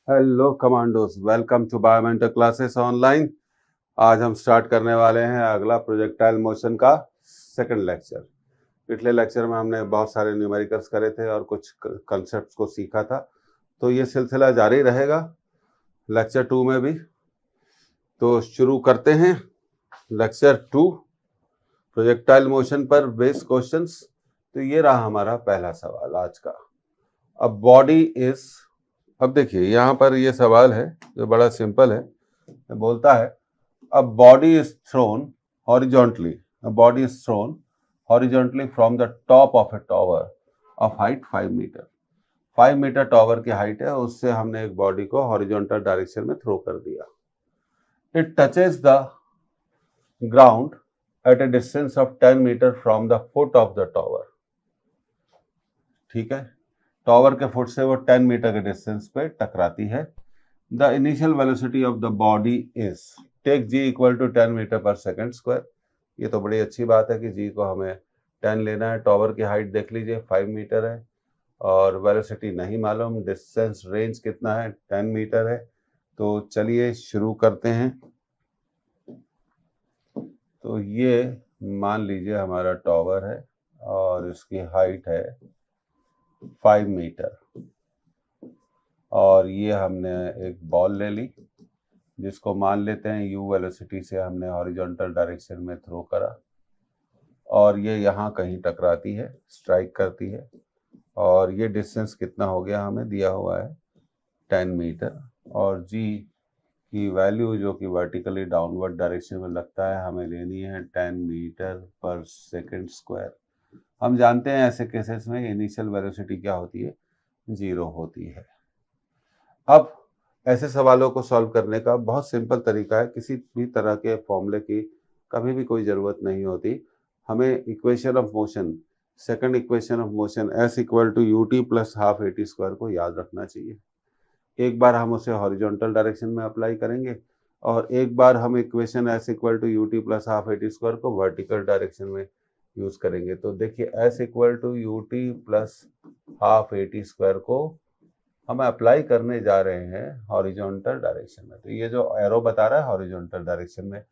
Hello commandos, welcome to Biomentor classes online. आज हम start करने वाले हैं अगला प्रोजेक्टाइल मोशन का सेकंड लेक्चर। पिछले लेक्चर में हमने बहुत सारे न्यूमेरिकल्स करे थे और कुछ कंसेप्ट्स को सीखा था, तो ये सिलसिला जारी रहेगा लेक्चर 2 में भी। तो शुरू करते हैं लेक्चर 2, प्रोजेक्टाइल मोशन पर बेस्ड क्वेश्चंस। तो ये रहा हमारा पहला सवाल आज का। अब बॉडी इज, अब देखिए यहाँ पर ये सवाल है जो बड़ा सिंपल है, बोलता है a body is thrown horizontally a body is thrown horizontally from the top of a tower of height 5 metre. 5 metre tower की हाइट है, उससे हमने एक बॉडी को हॉरिजॉन्टल डायरेक्शन में थ्रो कर दिया। It touches the ground at a distance of 10 metre from the foot of the tower. ठीक है, टॉवर के फुट से वो 10 मीटर के डिस्टेंस पे टकराती है। The initial velocity of the body is, take g equal to 10 metre per second square. ये तो बड़ी अच्छी बात है कि जी को हमें 10 लेना है। टॉवर की हाइट देख लीजिए 5 मीटर है और वेलोसिटी नहीं मालूम, डिस्टेंस रेंज कितना है 10 मीटर है। तो चलिए शुरू करते हैं। तो ये मान लीजिए हमारा टॉवर है और इसकी हाइट है 5 मीटर और ये हमने एक बॉल ले ली जिसको मान लेते हैं u वेलोसिटी से हमने हॉरिजॉन्टल डायरेक्शन में थ्रो करा और ये यहाँ कहीं टकराती है, स्ट्राइक करती है। और ये डिस्टेंस कितना हो गया, हमें दिया हुआ है 10 मीटर। और g की वैल्यू जो कि वर्टिकली डाउनवर्ड डायरेक्शन में लगता है हमें लेनी है 10 मीटर पर सेकेंड स्क्वायर। हम जानते हैं ऐसे केसेस में इनिशियल वेलोसिटी क्या होती है, 0 होती है। अब ऐसे सवालों को सॉल्व करने का बहुत सिंपल तरीका है, किसी भी तरह के फॉर्मूले की कभी भी कोई ज़रूरत नहीं होती। हमें equation of motion, second equation of motion s equal to u t plus half a t square को याद रखना चाहिए। एक बार हम उसे हॉरिजॉन्टल डायरेक्शन में अप्लाई करेंगे और एक बार हम equation s equal to u t plus half a t square को वर्टिकल डायरेक्शन में यूज़ करेंगे। तो देखिए s equal to u t plus half a t square को हम अप्लाई करने जा रहे हैं हॉरिजॉन्टल डायरेक्शन में। तो ये जो एरो बता रहा है हॉरिजॉन्टल डायरेक्शन में,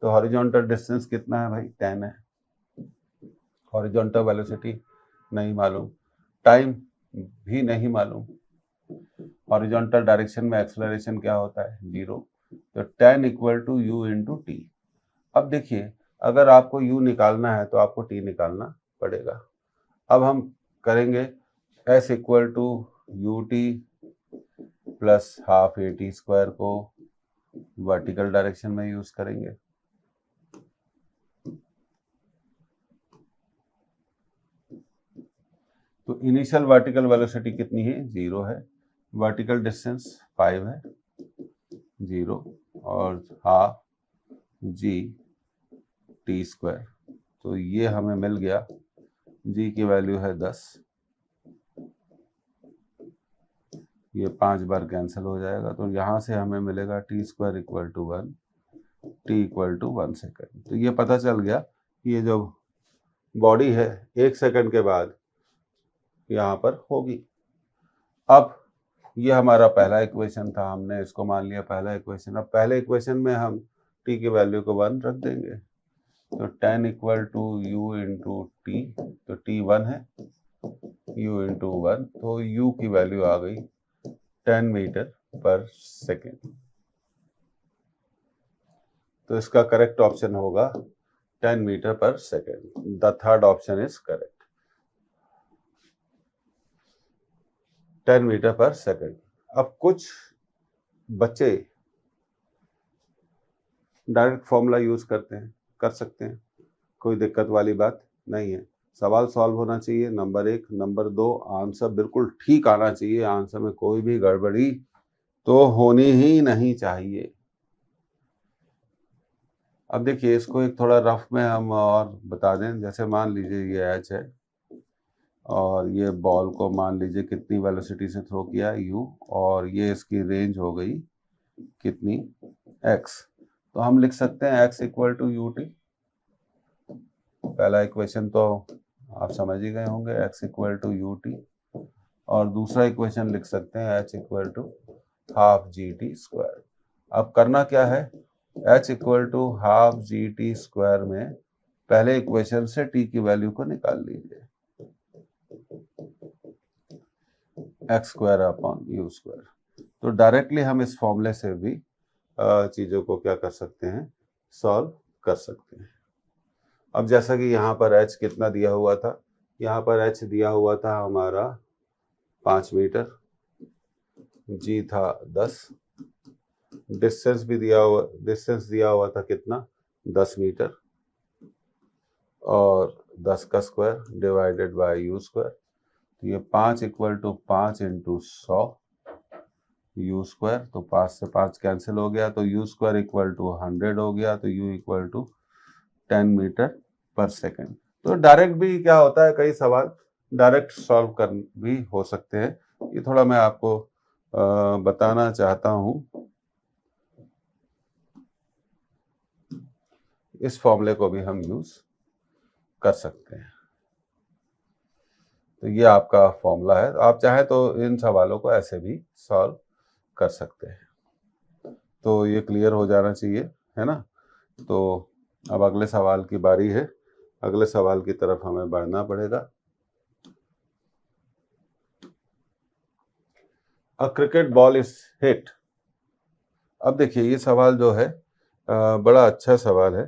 तो हॉरिजॉन्टल डिस्टेंस कितना है भाई, 10 है। हॉरिजॉन्टल वेलोसिटी नहीं मालूम, टाइम भी नहीं मालूम। हॉरिजॉन्टल डायरेक्शन में एक्सेलरेशन क्या होता है, 0। तो 10 equal to u into t. अब देखिए अगर आपको u निकालना है तो आपको t निकालना पड़ेगा। अब हम करेंगे s equal to u t plus half a t square को वर्टिकल डायरेक्शन में यूज करेंगे। तो इनिशियल वर्टिकल वेलोसिटी कितनी है, 0 है। वर्टिकल डिस्टेंस 5 है, 0 और हाफ जी टी स्क्वायर। तो ये हमें मिल गया, जी की वैल्यू है 10। ये 5 बार कैंसिल हो जाएगा, तो यहाँ से हमें मिलेगा t square equal to 1, t equal to 1 second. तो ये पता चल गया कि ये जो बॉडी है 1 सेकेंड के बाद यहाँ पर होगी। अब ये हमारा पहला इक्वेशन था, हमने इसको मान लिया पहला इक्वेशन। अब पहले इक्वेशन में हम t की वैल्यू को 1 रख देंगे। तो 10 equal to u into t, तो t 1 है, u इंटू 1, तो u की वैल्यू आ गई 10 मीटर पर सेकेंड। तो इसका करेक्ट ऑप्शन होगा 10 metre per second. The third option is correct, 10 metre per second. अब कुछ बच्चे डायरेक्ट फॉर्मूला यूज करते हैं, कर सकते हैं, कोई दिक्कत वाली बात नहीं है। सवाल सॉल्व होना चाहिए, नंबर 1। नंबर 2, आंसर बिल्कुल ठीक आना चाहिए, आंसर में कोई भी गड़बड़ी तो होनी ही नहीं चाहिए। अब देखिए इसको एक थोड़ा रफ में हम और बता दें। जैसे मान लीजिए ये एच है और ये बॉल को मान लीजिए कितनी वेलोसिटी से थ्रो किया, u, और ये इसकी रेंज हो गई कितनी, x। तो हम लिख सकते हैं x equal to u t. पहला इक्वेशन तो आप समझ ही गए होंगे, x equal to u t. और दूसरा इक्वेशन लिख सकते हैं h equal to half g t square. अब करना क्या है, h equal to half g t square में पहले इक्वेशन से t की वैल्यू को निकाल लीजिए, x square upon u square. तो डायरेक्टली हम इस फॉर्मूले से भी चीजों को क्या कर सकते हैं, सॉल्व कर सकते हैं। अब जैसा कि यहाँ पर h कितना दिया हुआ था, यहाँ पर h दिया हुआ था हमारा 5 मीटर, g था 10, डिस्टेंस दिया हुआ था कितना, 10 मीटर, और 10 का square divided by u square. तो ये 5 equal to 5 into 100 u square. तो 5 से 5 कैंसिल हो गया, तो यू स्क्वायर इक्वल टू 100 हो गया, तो you equal to 10 metre per second. तो डायरेक्ट भी क्या होता है, कई सवाल डायरेक्ट सॉल्व कर भी हो सकते हैं। ये थोड़ा मैं आपको बताना चाहता हूं। इस फॉर्मूले को भी हम यूज कर सकते हैं। तो ये आपका फॉर्मूला है, आप चाहे तो इन सवालों को ऐसे भी सॉल्व कर सकते हैं। तो ये क्लियर हो जाना चाहिए, है ना। तो अब अगले सवाल की बारी है, अगले सवाल की तरफ हमें बढ़ना पड़ेगा। अ क्रिकेट बॉल इज हिट। अब देखिए ये सवाल जो है बड़ा अच्छा सवाल है।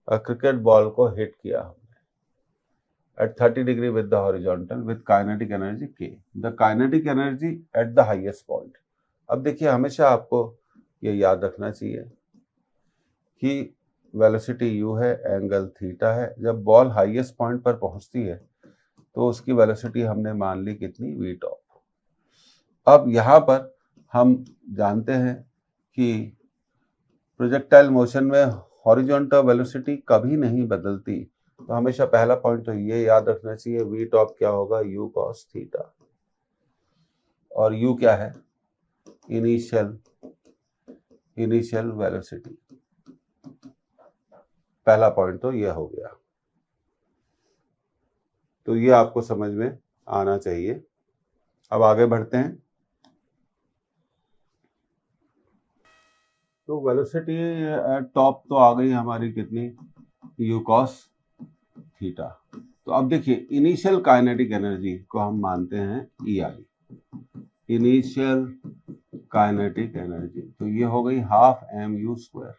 क्रिकेट बॉल को हिट किया हमने at 30 degree with the horizontal with kinetic energy के, the kinetic energy at the highest point. अब देखिए हमेशा आपको ये याद रखना चाहिए कि वेलोसिटी u है, एंगल थीटा है। जब बॉल हाईएस्ट पॉइंट पर पहुंचती है तो उसकी वेलोसिटी हमने मान ली कितनी, v टॉप। अब यहाँ पर हम जानते हैं कि प्रोजेक्टाइल मोशन में हॉरिजॉन्टल वेलोसिटी कभी नहीं बदलती, तो हमेशा पहला पॉइंट तो ये याद रखना चाहिए, v टॉप क्या होगा, u cos थीटा, और u क्या है, इनिशियल वेलोसिटी। पहला पॉइंट तो ये हो गया, तो ये आपको समझ में आना चाहिए। अब आगे बढ़ते हैं। तो वेलोसिटी टॉप तो आ गई हमारी कितनी, u cos थीटा। तो अब देखिए इनिशियल काइनेटिक एनर्जी को हम मानते हैं EI, इनिशियल काइनेटिक एनर्जी। तो ये हो गई हाफ mu स्क्वायर।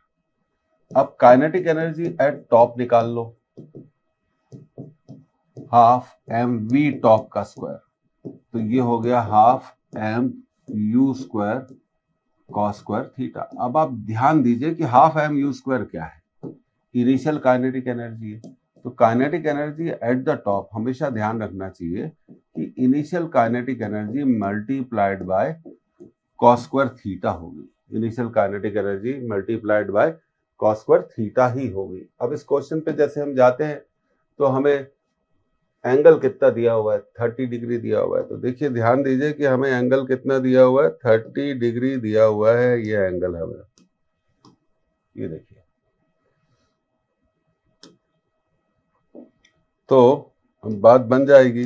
अब काइनेटिक एनर्जी एट टॉप निकाल लो, हाफ mv टॉप का स्क्वायर। तो ये हो गया half mu square cos square theta. अब आप ध्यान दीजिए कि हाफ mu स्क्वायर क्या है, इनिशियल काइनेटिक एनर्जी है। तो kinetic energy at the top हमेशा ध्यान रखना चाहिए कि initial kinetic energy multiplied by cos square theta होगी। Initial kinetic energy multiplied by cos square theta ही होगी। अब इस क्वेश्चन पे जैसे हम जाते हैं तो हमें एंगल कितना दिया हुआ है, 30 डिग्री दिया हुआ है। तो देखिए ध्यान दीजिए कि हमें एंगल कितना दिया हुआ है, 30 डिग्री दिया हुआ है। ये एंगल हमें, ये देखिए, तो बात बन जाएगी।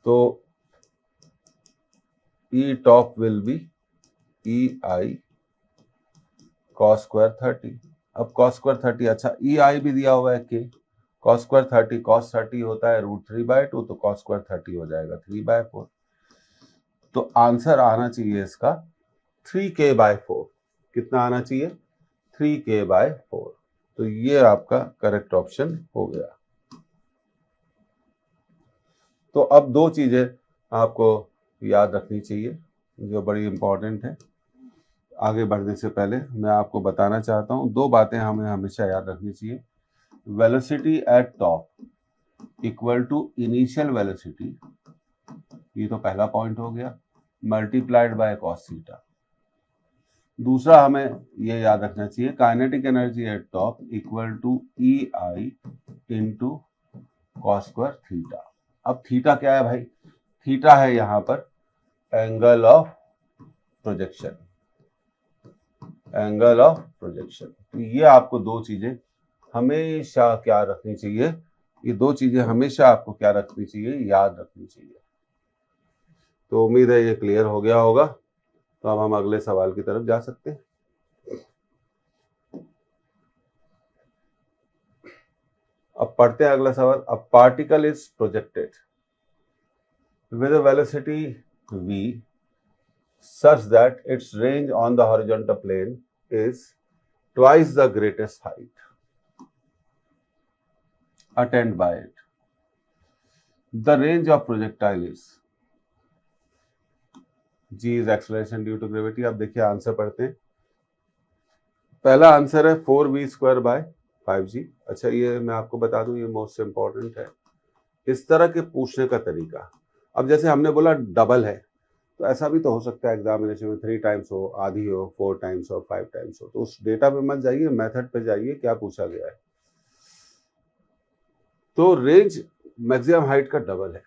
तो E top will be EI cos square 30। अब cos स्क्वायर 30, अच्छा EI भी दिया हुआ है के, cos स्क्वायर 30, cos 30 होता है √3/2, तो cos स्क्वायर 30 हो जाएगा 3/4। तो आंसर आना चाहिए इसका 3k/4। कितना आना चाहिए, 3k/4। तो ये आपका करेक्ट ऑप्शन हो गया। तो अब दो चीजें आपको याद रखनी चाहिए जो बड़ी इंपॉर्टेंट है। आगे बढ़ने से पहले मैं आपको बताना चाहता हूं, दो बातें हमें हमेशा याद रखनी चाहिए। Velocity at top equal to initial velocity, ये तो पहला पॉइंट हो गया, मल्टीप्लाइड बाय cos थीटा। दूसरा हमें ये याद रखना चाहिए, kinetic energy at top equal to EI into cos square theta. अब थीटा क्या है भाई, थीटा है यहाँ पर angle of projection, angle of projection. तो ये आपको दो चीजें हमेशा क्या रखनी चाहिए, ये दो चीजें हमेशा आपको क्या रखनी चाहिए, याद रखनी चाहिए। तो उम्मीद है ये क्लियर हो गया होगा। तो अब हम अगले सवाल की तरफ जा सकते हैं। अब पढ़ते हैं अगला सवाल। A particle is projected with a velocity v such that its range on the horizontal plane is twice the greatest height attained by it. The range of projectile is g is acceleration due to gravity. अब देखिए answer पढ़ते हैं। पहला answer है 4v² by 5g। अच्छा, ये मैं आपको बता दूं, ये मोस्ट इंपॉर्टेंट है। इस तरह के पूछने का तरीका, अब जैसे हमने बोला डबल है, तो ऐसा भी तो हो सकता है एग्जामिनेशन में 3 टाइम्स हो, आधी हो, 4 टाइम्स हो, 5 टाइम्स हो। तो उस डेटा पे मत जाइए, मेथड पे जाइए, क्या पूछा गया है। तो रेंज मैक्सिमम हाइट का डबल है,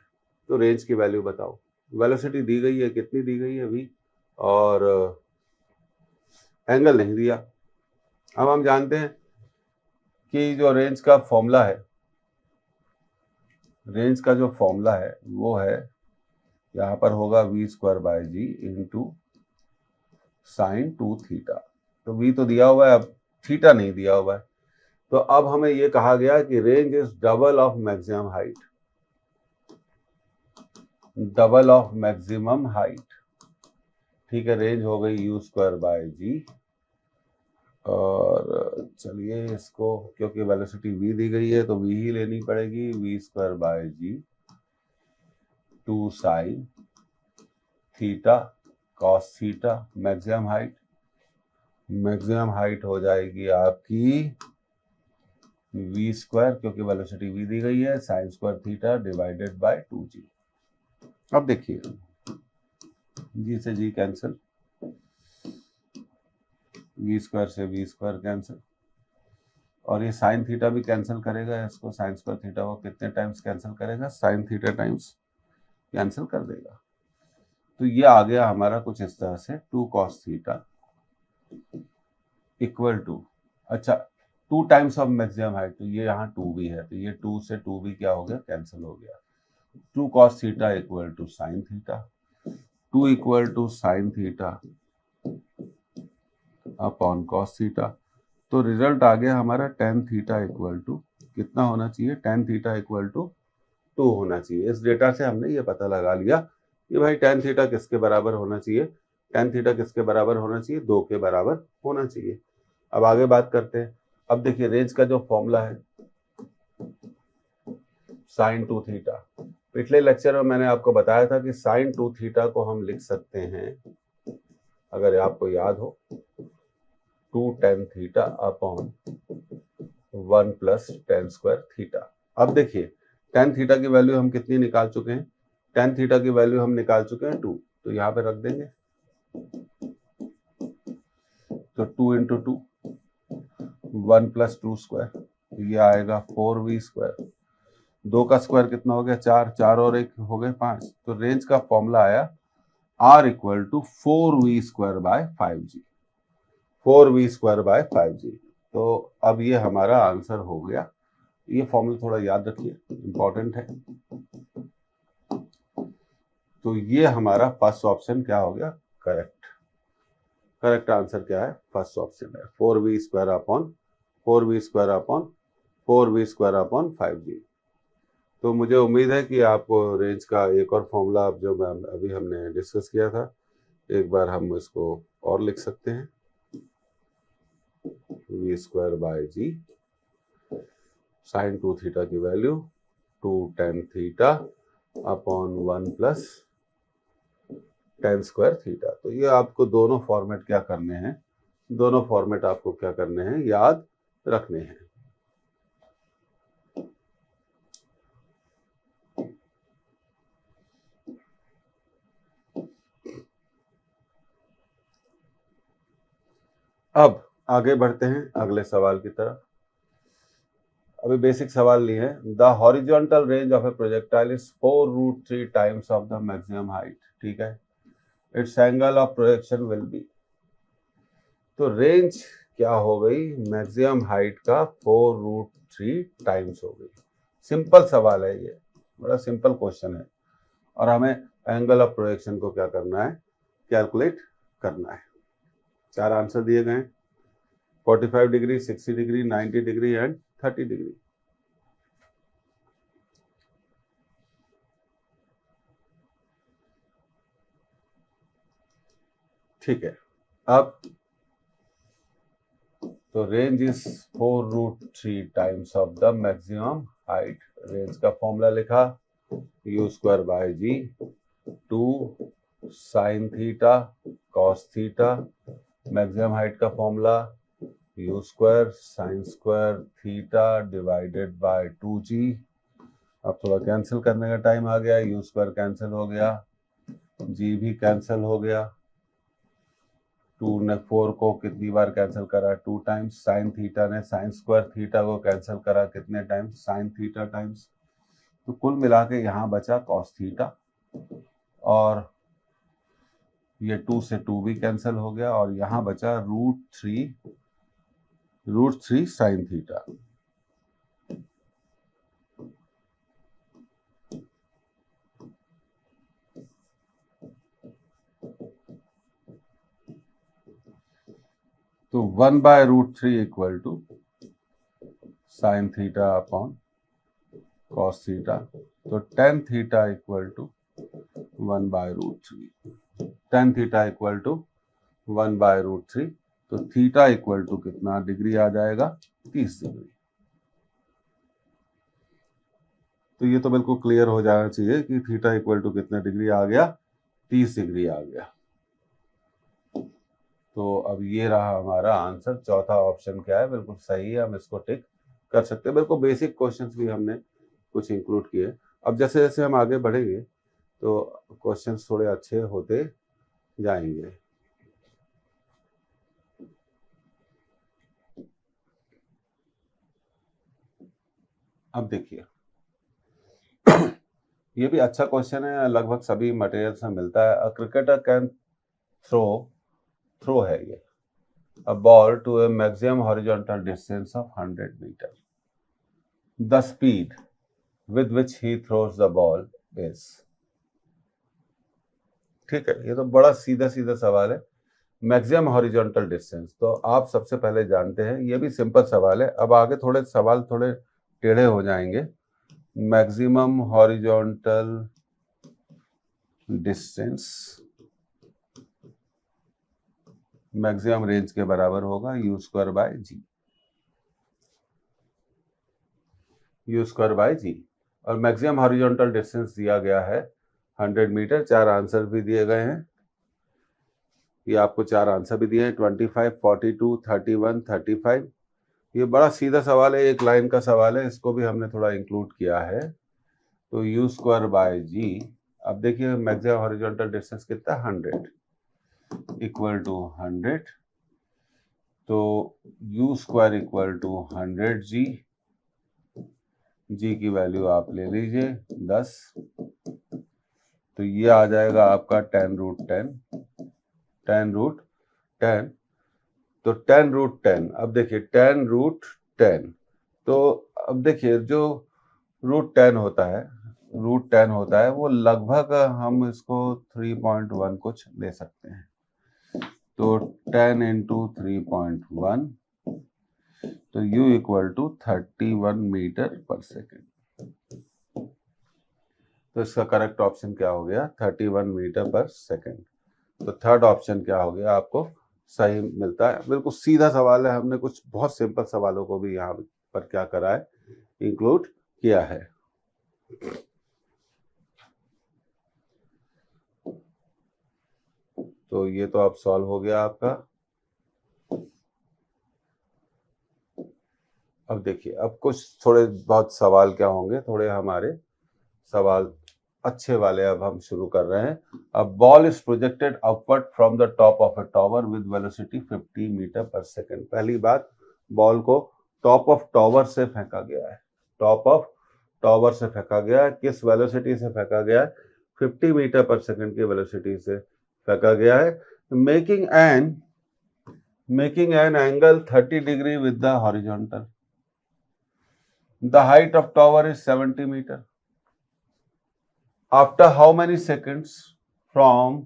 तो रेंज की वैल्यू बताओ। वेलोसिटी दी गई है, कितनी दी गई है v, और एंगल नहीं दिया। अब हम जानते हैं कि जो रेंज का फॉर्मूला है, रेंज का जो फॉर्मूला है वो है, यहाँ पर होगा v²/g इंटू साइन 2 थीटा। तो v तो दिया हुआ है, अब थीटा नहीं दिया हुआ है। तो अब हमें ये कहा गया कि range is double of maximum height, double of maximum height. ठीक है, रेंज हो गई u²/g। और चलिए इसको, क्योंकि वेलोसिटी v दी गई है तो v ही लेनी पड़ेगी, v²/g 2 sine theta cos theta. Maximum height, maximum height हो जाएगी आपकी v², क्योंकि वेलोसिटी v दी गई है, sign square theta divided by 2g। अब देखिए, g से g कैंसिल, v² से v² कैंसिल, और ये साइन थीटा भी कैंसिल करेगा। इसको साइन स्क्वायर थीटा को कितने टाइम्स कैंसिल करेगा, साइन थीटा टाइम्स कैंसिल कर देगा। तो ये आ गया हमारा कुछ इस तरह से 2 cos थीटा इक्वल टू, अच्छा 2 टाइम्स ऑफ मैक्सिमम हाइट, तो ये यहाँ 2 भी है, तो ये 2 से 2 भी क्या हो गया, कैंसिल हो गया। 2 cos theta equal to sine theta, 2 equal to sine theta upon cos theta. तो रिजल्ट आ गया हमारा tan थीटा इक्वल टू कितना होना चाहिए, tan थीटा इक्वल टू 2 होना चाहिए। इस डेटा से हमने ये पता लगा लिया कि भाई tan थीटा किसके बराबर होना चाहिए, tan थीटा किसके बराबर होना चाहिए, 2 के बराबर होना चाहिए। अब आगे बात करते हैं। अब देखिए, रेंज का जो फॉर्मूला है साइन 2 थीटा, पिछले लेक्चर में मैंने आपको बताया था कि साइन 2 थीटा को हम लिख सकते हैं, अगर आपको याद हो, 2 tan theta upon 1 plus tan square theta. अब देखिए, tan थीटा की वैल्यू हम कितनी निकाल चुके हैं, tan थीटा की वैल्यू हम निकाल चुके हैं 2, तो यहाँ पे रख देंगे। तो 2 इंटू 2 1 प्लस 2 स्क्वायर, ये आएगा 4v²। 2 का स्क्वायर कितना हो गया, 4, 4 और 1 हो गए 5। तो रेंज का फॉर्मूला आया r equal to 4v²/5g, 4v²/5g। तो अब ये हमारा आंसर हो गया। ये फॉर्मूला थोड़ा याद रखिए, इंपॉर्टेंट है। तो ये हमारा फर्स्ट ऑप्शन क्या हो गया, करेक्ट। करेक्ट आंसर क्या है, फर्स्ट ऑप्शन है 4v²/4v²/5g। तो मुझे उम्मीद है कि आप रेंज का एक और फॉर्मूला जो अभी हमने डिस्कस किया था, एक बार हम इसको और लिख सकते हैं। v²/g साइन 2 थीटा की value 2 tan theta upon 1 plus tan square theta. तो ये आपको दोनों फॉर्मेट क्या करने हैं, दोनों फॉर्मेट आपको क्या करने हैं, याद रखने हैं। अब आगे बढ़ते हैं अगले सवाल की तरफ। अभी बेसिक सवाल लिए हैं। The horizontal range of A projectile is 4√3 times of the maximum height. ठीक है, its angle of projection will be. तो रेंज क्या हो गई, मैक्सिमम हाइट का 4√3 टाइम्स हो गई। सिंपल सवाल है ये, बड़ा सिंपल क्वेश्चन है, और हमें एंगल ऑफ प्रोजेक्शन को क्या करना है, कैलकुलेट करना है। 4 आंसर दिए गए हैं, 45 degree, 60 degree, 90 degree and 30 degree. ठीक है, अब तो range is 4√3 times of the maximum height. Range का फॉर्मूला लिखा, u square by g, 2 sine theta cos theta. Maximum height का formula u square sine square theta divided by 2g। अब थोड़ा cancel करने का टाइम आ गया, u स्क्वायर कैंसिल हो गया, g भी कैंसिल हो गया। 2 ने 4 को कितनी बार कैंसिल करा, 2 टाइम्स। साइन थीटा ने साइन स्क्वायर थीटा को कैंसिल करा कितने टाइम्स, साइन थीटा टाइम्स। तो कुल मिला के यहाँ बचा कॉस थीटा, और ये 2 से 2 भी कैंसिल हो गया, और यहाँ बचा √3 साइन थीटा। तो 1/√3 equal to sine theta upon cos theta. तो tan theta equal to 1/√3, tan theta equal to 1/√3। तो थीटा इक्वल टू कितना डिग्री आ जाएगा, 30 डिग्री। तो ये तो बिल्कुल क्लियर हो जाना चाहिए कि थीटा इक्वल टू कितना डिग्री आ गया, 30 डिग्री आ गया। तो अब ये रहा हमारा आंसर। चौथा ऑप्शन क्या है, बिल्कुल सही है, हम इसको टिक कर सकते हैं। बिल्कुल बेसिक क्वेश्चंस भी हमने कुछ इंक्लूड किए। अब जैसे जैसे हम आगे बढ़ेंगे तो क्वेश्चंस थोड़े अच्छे होते जाएंगे। अब देखिए, ये भी अच्छा क्वेश्चन है, लगभग सभी मटेरियल से मिलता है। अ क्रिकेटर कैन थ्रो है ये, a ball to a maximum horizontal distance of 100 meter. The speed with which he throws the ball is. ठीक है, ये तो बड़ा सीधा सीधा सवाल है। मैक्सिमम हॉरिजॉन्टल डिस्टेंस तो आप सबसे पहले जानते हैं, ये भी सिंपल सवाल है। अब आगे थोड़े सवाल थोड़े टेढ़े हो जाएंगे। Maximum horizontal distance maximum range के बराबर होगा u square by g, u square by g. और मैक्सिमम हॉरिजॉन्टल डिस्टेंस दिया गया है 100 मीटर। 4 आंसर भी दिए गए हैं, ये आपको 4 आंसर भी दिए हैं, 25, 42, 31, 35। ये बड़ा सीधा सवाल है, एक लाइन का सवाल है, इसको भी हमने थोड़ा इंक्लूड किया है। तो u स्क्वायर बाय जी, अब देखिए मैक्सिमम हॉरिजॉन्टल डिस्टेंस कितना, 100 इक्वल टू 100। तो u स्क्वायर इक्वल टू 100 जी, जी की वैल्यू आप ले लीजिए 10। तो ये आ जाएगा आपका 10√10, 10√10। तो 10√10, अब देखिए 10√10, तो अब देखिए जो √10 होता है, √10 होता है, वो लगभग हम इसको 3.1 कुछ ले सकते हैं। तो 10 इंटू 3.1, तो u equal to 31 metre per second. तो इसका करेक्ट ऑप्शन क्या हो गया, 31 मीटर पर सेकेंड। तो थर्ड ऑप्शन क्या हो गया, आपको सही मिलता है। बिल्कुल सीधा सवाल है, हमने कुछ बहुत सिंपल सवालों को भी यहाँ पर क्या करा है, इंक्लूड किया है। तो ये तो अब सॉल्व हो गया आपका। अब देखिए, अब कुछ थोड़े बहुत सवाल क्या होंगे, थोड़े हमारे सवाल अच्छे वाले अब हम शुरू कर रहे हैं। अब ball is projected upward from the top of a tower with velocity 50 metre per second. पहली बात, बॉल को टॉप ऑफ टावर से फेंका गया है, टॉप ऑफ टावर से फेंका गया है। किस वेलोसिटी से फेंका गया है, 50 मीटर पर सेकेंड की वेलोसिटी से फेंका गया है। Making an angle 30 degree with the horizontal. The height of tower is 70 metre. After how many seconds from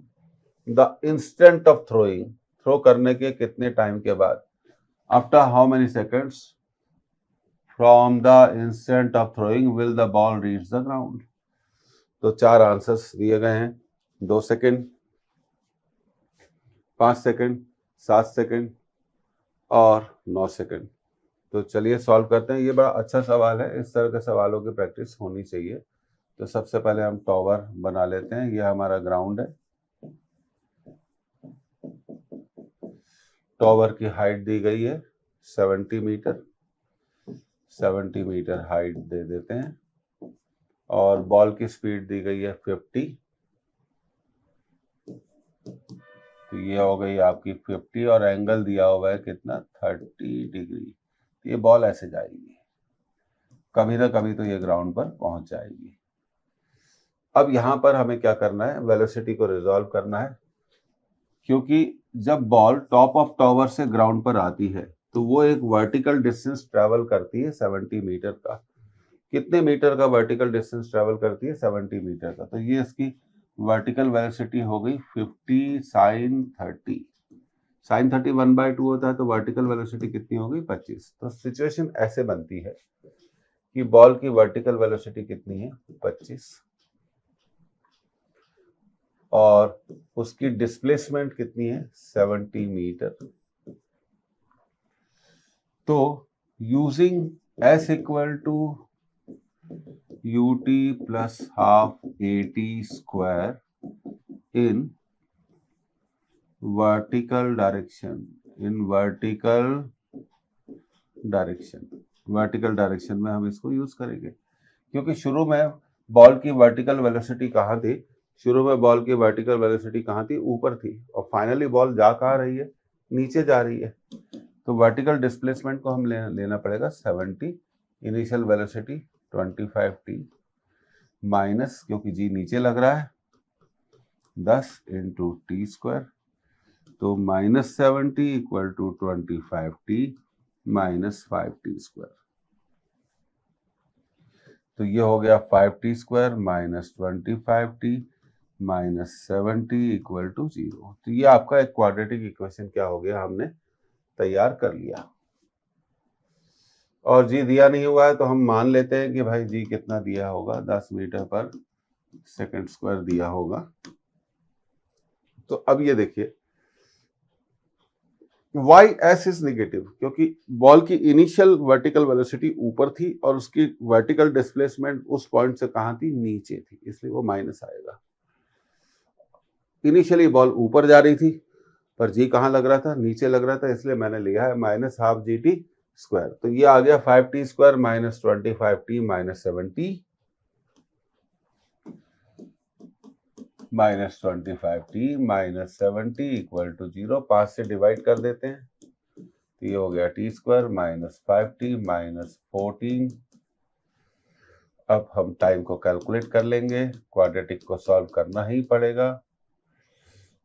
the instant of throwing, throw करने के कितने टाइम के बाद, after how many seconds from the instant of throwing will the ball reach the ground. तो चार answers दिए गए हैं, 2 सेकेंड, 5 सेकेंड, 7 सेकेंड और 9 सेकेंड। तो चलिए सॉल्व करते हैं। ये बड़ा अच्छा सवाल है, इस तरह के सवालों की प्रैक्टिस होनी चाहिए। तो सबसे पहले हम टॉवर बना लेते हैं। ये हमारा ग्राउंड है, टॉवर की हाइट दी गई है 70 मीटर, 70 मीटर हाइट दे देते हैं और बॉल की स्पीड दी गई है 50। तो ये हो गई आपकी 50 और एंगल दिया हुआ है कितना, 30 डिग्री। ये बॉल ऐसे जाएगी, कभी ना कभी तो ये ग्राउंड पर पहुंच जाएगी। अब यहां पर हमें क्या करना है, वेलोसिटी को रिजॉल्व करना है, क्योंकि जब बॉल टॉप ऑफ टॉवर से ग्राउंड पर आती है तो वो एक वर्टिकल डिस्टेंस ट्रेवल करती है 70 मीटर का। कितने मीटर का वर्टिकल डिस्टेंस ट्रेवल करती है, 70 मीटर का। तो ये इसकी वर्टिकल वेलोसिटी हो गई 50 साइन 30। साइन 30 1/2 होता है, तो वर्टिकल वेलोसिटी कितनी हो गई, 25। तो सिचुएशन ऐसे बनती है कि बॉल की वर्टिकल वेलोसिटी कितनी है, 25, और उसकी डिस्प्लेसमेंट कितनी है, 70 मीटर। तो using S equal to ut plus half at square in vertical direction, in vertical direction में हम इसको यूज करेंगे, क्योंकि शुरू में बॉल की वर्टिकल वेलोसिटी कहाँ थी, शुरू में बॉल की वर्टिकल वेलोसिटी कहाँ थी, ऊपर थी, और फाइनली बॉल जा कहाँ रही है, नीचे जा रही है। तो वर्टिकल डिस्प्लेसमेंट को हम लेना पड़ेगा 70, इनिशियल वेलोसिटी 25t माइनस, क्योंकि जी नीचे लग रहा है, 10 इंटू टी स्क्वायर, तो -70 equal to 25t minus 5t square. तो ये हो गया 5t square minus 25t minus 70 equal to 0। तो ये आपका एक क्वाड्रेटिक इक्वेशन क्या हो गया, हमने तैयार कर लिया। और जी दिया नहीं हुआ है तो हम मान लेते हैं कि भाई जी कितना दिया होगा, 10 मीटर पर सेकंड स्क्वायर दिया होगा। तो अब ये देखिए वाई एस इज नेगेटिव, क्योंकि बॉल की इनिशियल वर्टिकल वेलोसिटी ऊपर थी और उसकी वर्टिकल डिस्प्लेसमेंट उस पॉइंट से कहां थी, नीचे थी, इसलिए वो माइनस आएगा। इनिशियली बॉल ऊपर जा रही थी पर जी कहां लग रहा था, नीचे लग रहा था, इसलिए मैंने लिया है minus half g t square. तो ये आ गया 5t square minus 25t minus 70 minus 25t minus 70 equal to 0। 5 से डिवाइड कर देते हैं, तो ये हो गया T square minus 5t minus 14। अब हम टाइम को कैलकुलेट कर लेंगे, क्वाड्रेटिक को सॉल्व करना ही पड़ेगा।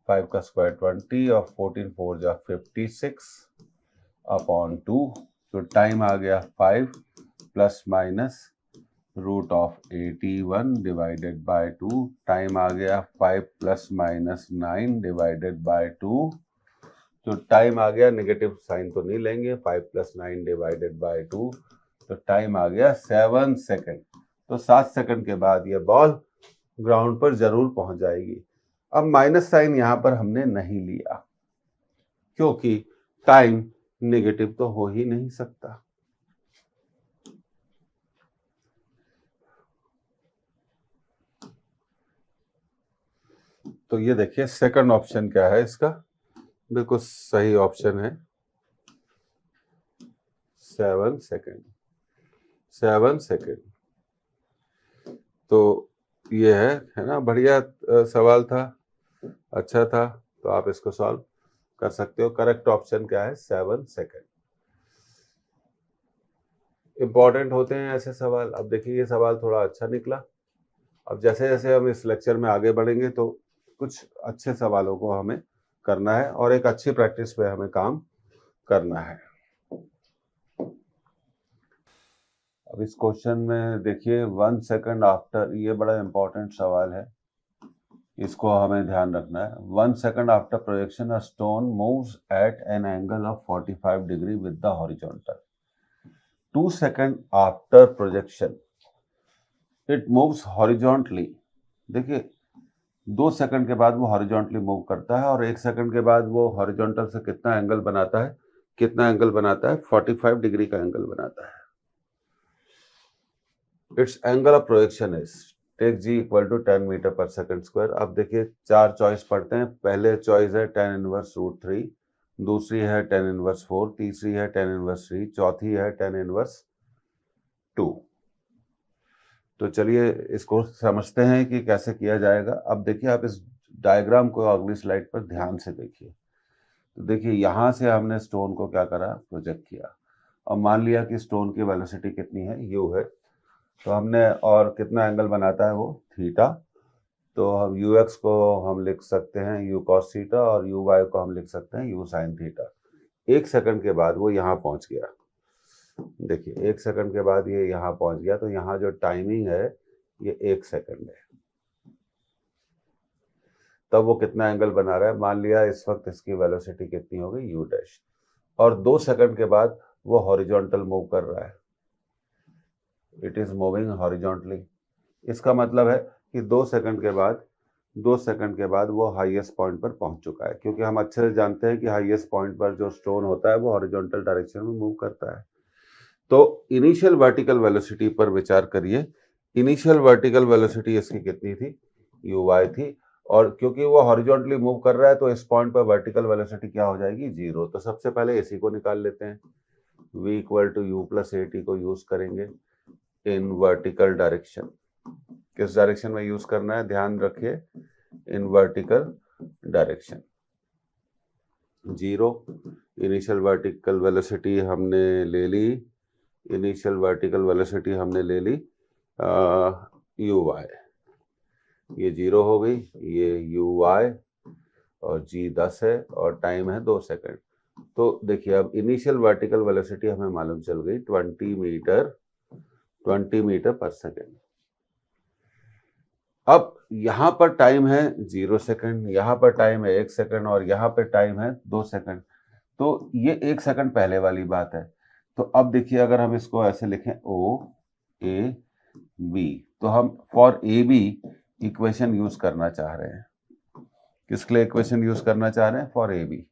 5 का स्क्वायर 20 और 14 4 जा 56 अपॉन 2। तो टाइम आ गया 5 plus minus root of 81 divided by 2। Time आ गया 5 प्लस माइनस 9 डिवाइडेड बाय 2। तो टाइम आ गया, नेगेटिव साइन तो नहीं लेंगे, 5 प्लस 9 डिवाइडेड बाय 2, तो टाइम आ गया 7 सेकेंड। तो 7 सेकेंड के बाद ये बॉल ग्राउंड पर जरूर पहुंच जाएगी। अब माइनस साइन यहां पर हमने नहीं लिया, क्योंकि टाइम नेगेटिव तो हो ही नहीं सकता। तो ये देखिए सेकंड ऑप्शन क्या है इसका, बिल्कुल सही ऑप्शन है 7 सेकेंड। 7 सेकेंड तो ये है ना, बढ़िया सवाल था, अच्छा था। तो आप इसको सॉल्व कर सकते हो। करेक्ट ऑप्शन क्या है, 7 सेकेंड। इंपॉर्टेंट होते हैं ऐसे सवाल। अब देखिए ये सवाल थोड़ा अच्छा निकला। अब जैसे जैसे हम इस लेक्चर में आगे बढ़ेंगे तो कुछ अच्छे सवालों को हमें करना है और एक अच्छी प्रैक्टिस पे हमें काम करना है। अब इस क्वेश्चन में देखिए 1 सेकंड आफ्टर, ये बड़ा इंपॉर्टेंट सवाल है, इसको हमें ध्यान रखना है। 1 second after projection a stone moves eight an angle of 45 degree with the horizontal. 2 second after projection it moves horizontally. देखिए 2 सेकंड के बाद वो हॉरिजॉन्टली मूव करता है, और 1 सेकंड के बाद वो हॉरिजॉन्टल से कितना एंगल बनाता है, 45 डिग्री का एंगल बनाता है। Its angle of projection is take g equal to 10 metre per second square. अब देखिए 4 चॉइस पढ़ते हैं। पहले चॉइस है tan इनवर्स √3, दूसरी है tan इनवर्स 4, तीसरी है tan इनवर्स 3, चौथी है tan इनवर्स 2। तो चलिए इसको समझते हैं कि कैसे किया जाएगा। अब देखिए आप इस डायग्राम को अगली स्लाइड पर ध्यान से देखिए। तो देखिए यहाँ से हमने स्टोन को क्या करा, प्रोजेक्ट किया, और मान लिया कि स्टोन की वेलोसिटी कितनी है, u है। तो हमने, और कितना एंगल बनाता है वो, थीटा। तो हम ux को हम लिख सकते हैं u cos थीटा, और uy को हम लिख सकते हैं u sin थीटा। 1 सेकंड के बाद वो यहाँ पहुँच गया। देखिए 1 सेकंड के बाद ये यहाँ पहुँच गया, तो यहाँ जो टाइमिंग है ये 1 सेकंड है। तब वो कितना एंगल बना रहा है, मान लिया इस वक्त इसकी वेलोसिटी कितनी हो गई, u डैश, और 2 सेकंड के बाद वो हॉरिजॉन्टल मूव कर रहा है, इट इज मूविंग हॉरिजॉन्टली। इसका मतलब है कि 2 सेकंड के बाद वो हाईएस्ट पॉइंट पर पहुंच चुका है, क्योंकि हम अच्छे से जानते हैं कि हाईएस्ट पॉइंट पर जो स्टोन होता है वो हॉरिजॉन्टल डायरेक्शन में मूव करता है। तो इनिशियल वर्टिकल वेलोसिटी पर विचार करिए। इनिशियल वर्टिकल वेलोसिटी इसकी कितनी थी, uy थी, और क्योंकि वो हॉरिजॉन्टली मूव कर रहा है तो इस पॉइंट पर वर्टिकल वेलोसिटी क्या हो जाएगी, 0। तो सबसे पहले इसी को निकाल लेते हैं। v equal to u plus a t को यूज करेंगे इन वर्टिकल डायरेक्शन। किस डायरेक्शन में यूज करना है, ध्यान रखिए, in vertical direction. 0 initial vertical velocity हमने ले ली, इनिशियल वर्टिकल वेलोसिटी हमने ले ली uy, ये 0 हो गई, ये uy, और g 10 है, और टाइम है 2 सेकंड। तो देखिए अब इनिशियल वर्टिकल वेलोसिटी हमें मालूम चल गई 20 मीटर पर सेकंड। अब यहाँ पर टाइम है 0 सेकंड, यहाँ पर टाइम है 1 सेकंड, और यहाँ पर टाइम है 2 सेकंड। तो ये 1 सेकंड पहले वाली बात है। तो अब देखिए अगर हम इसको ऐसे लिखें O A B, तो हम for A B equation use करना चाह रहे हैं। किसके लिए इक्वेशन यूज करना चाह रहे हैं, for A B,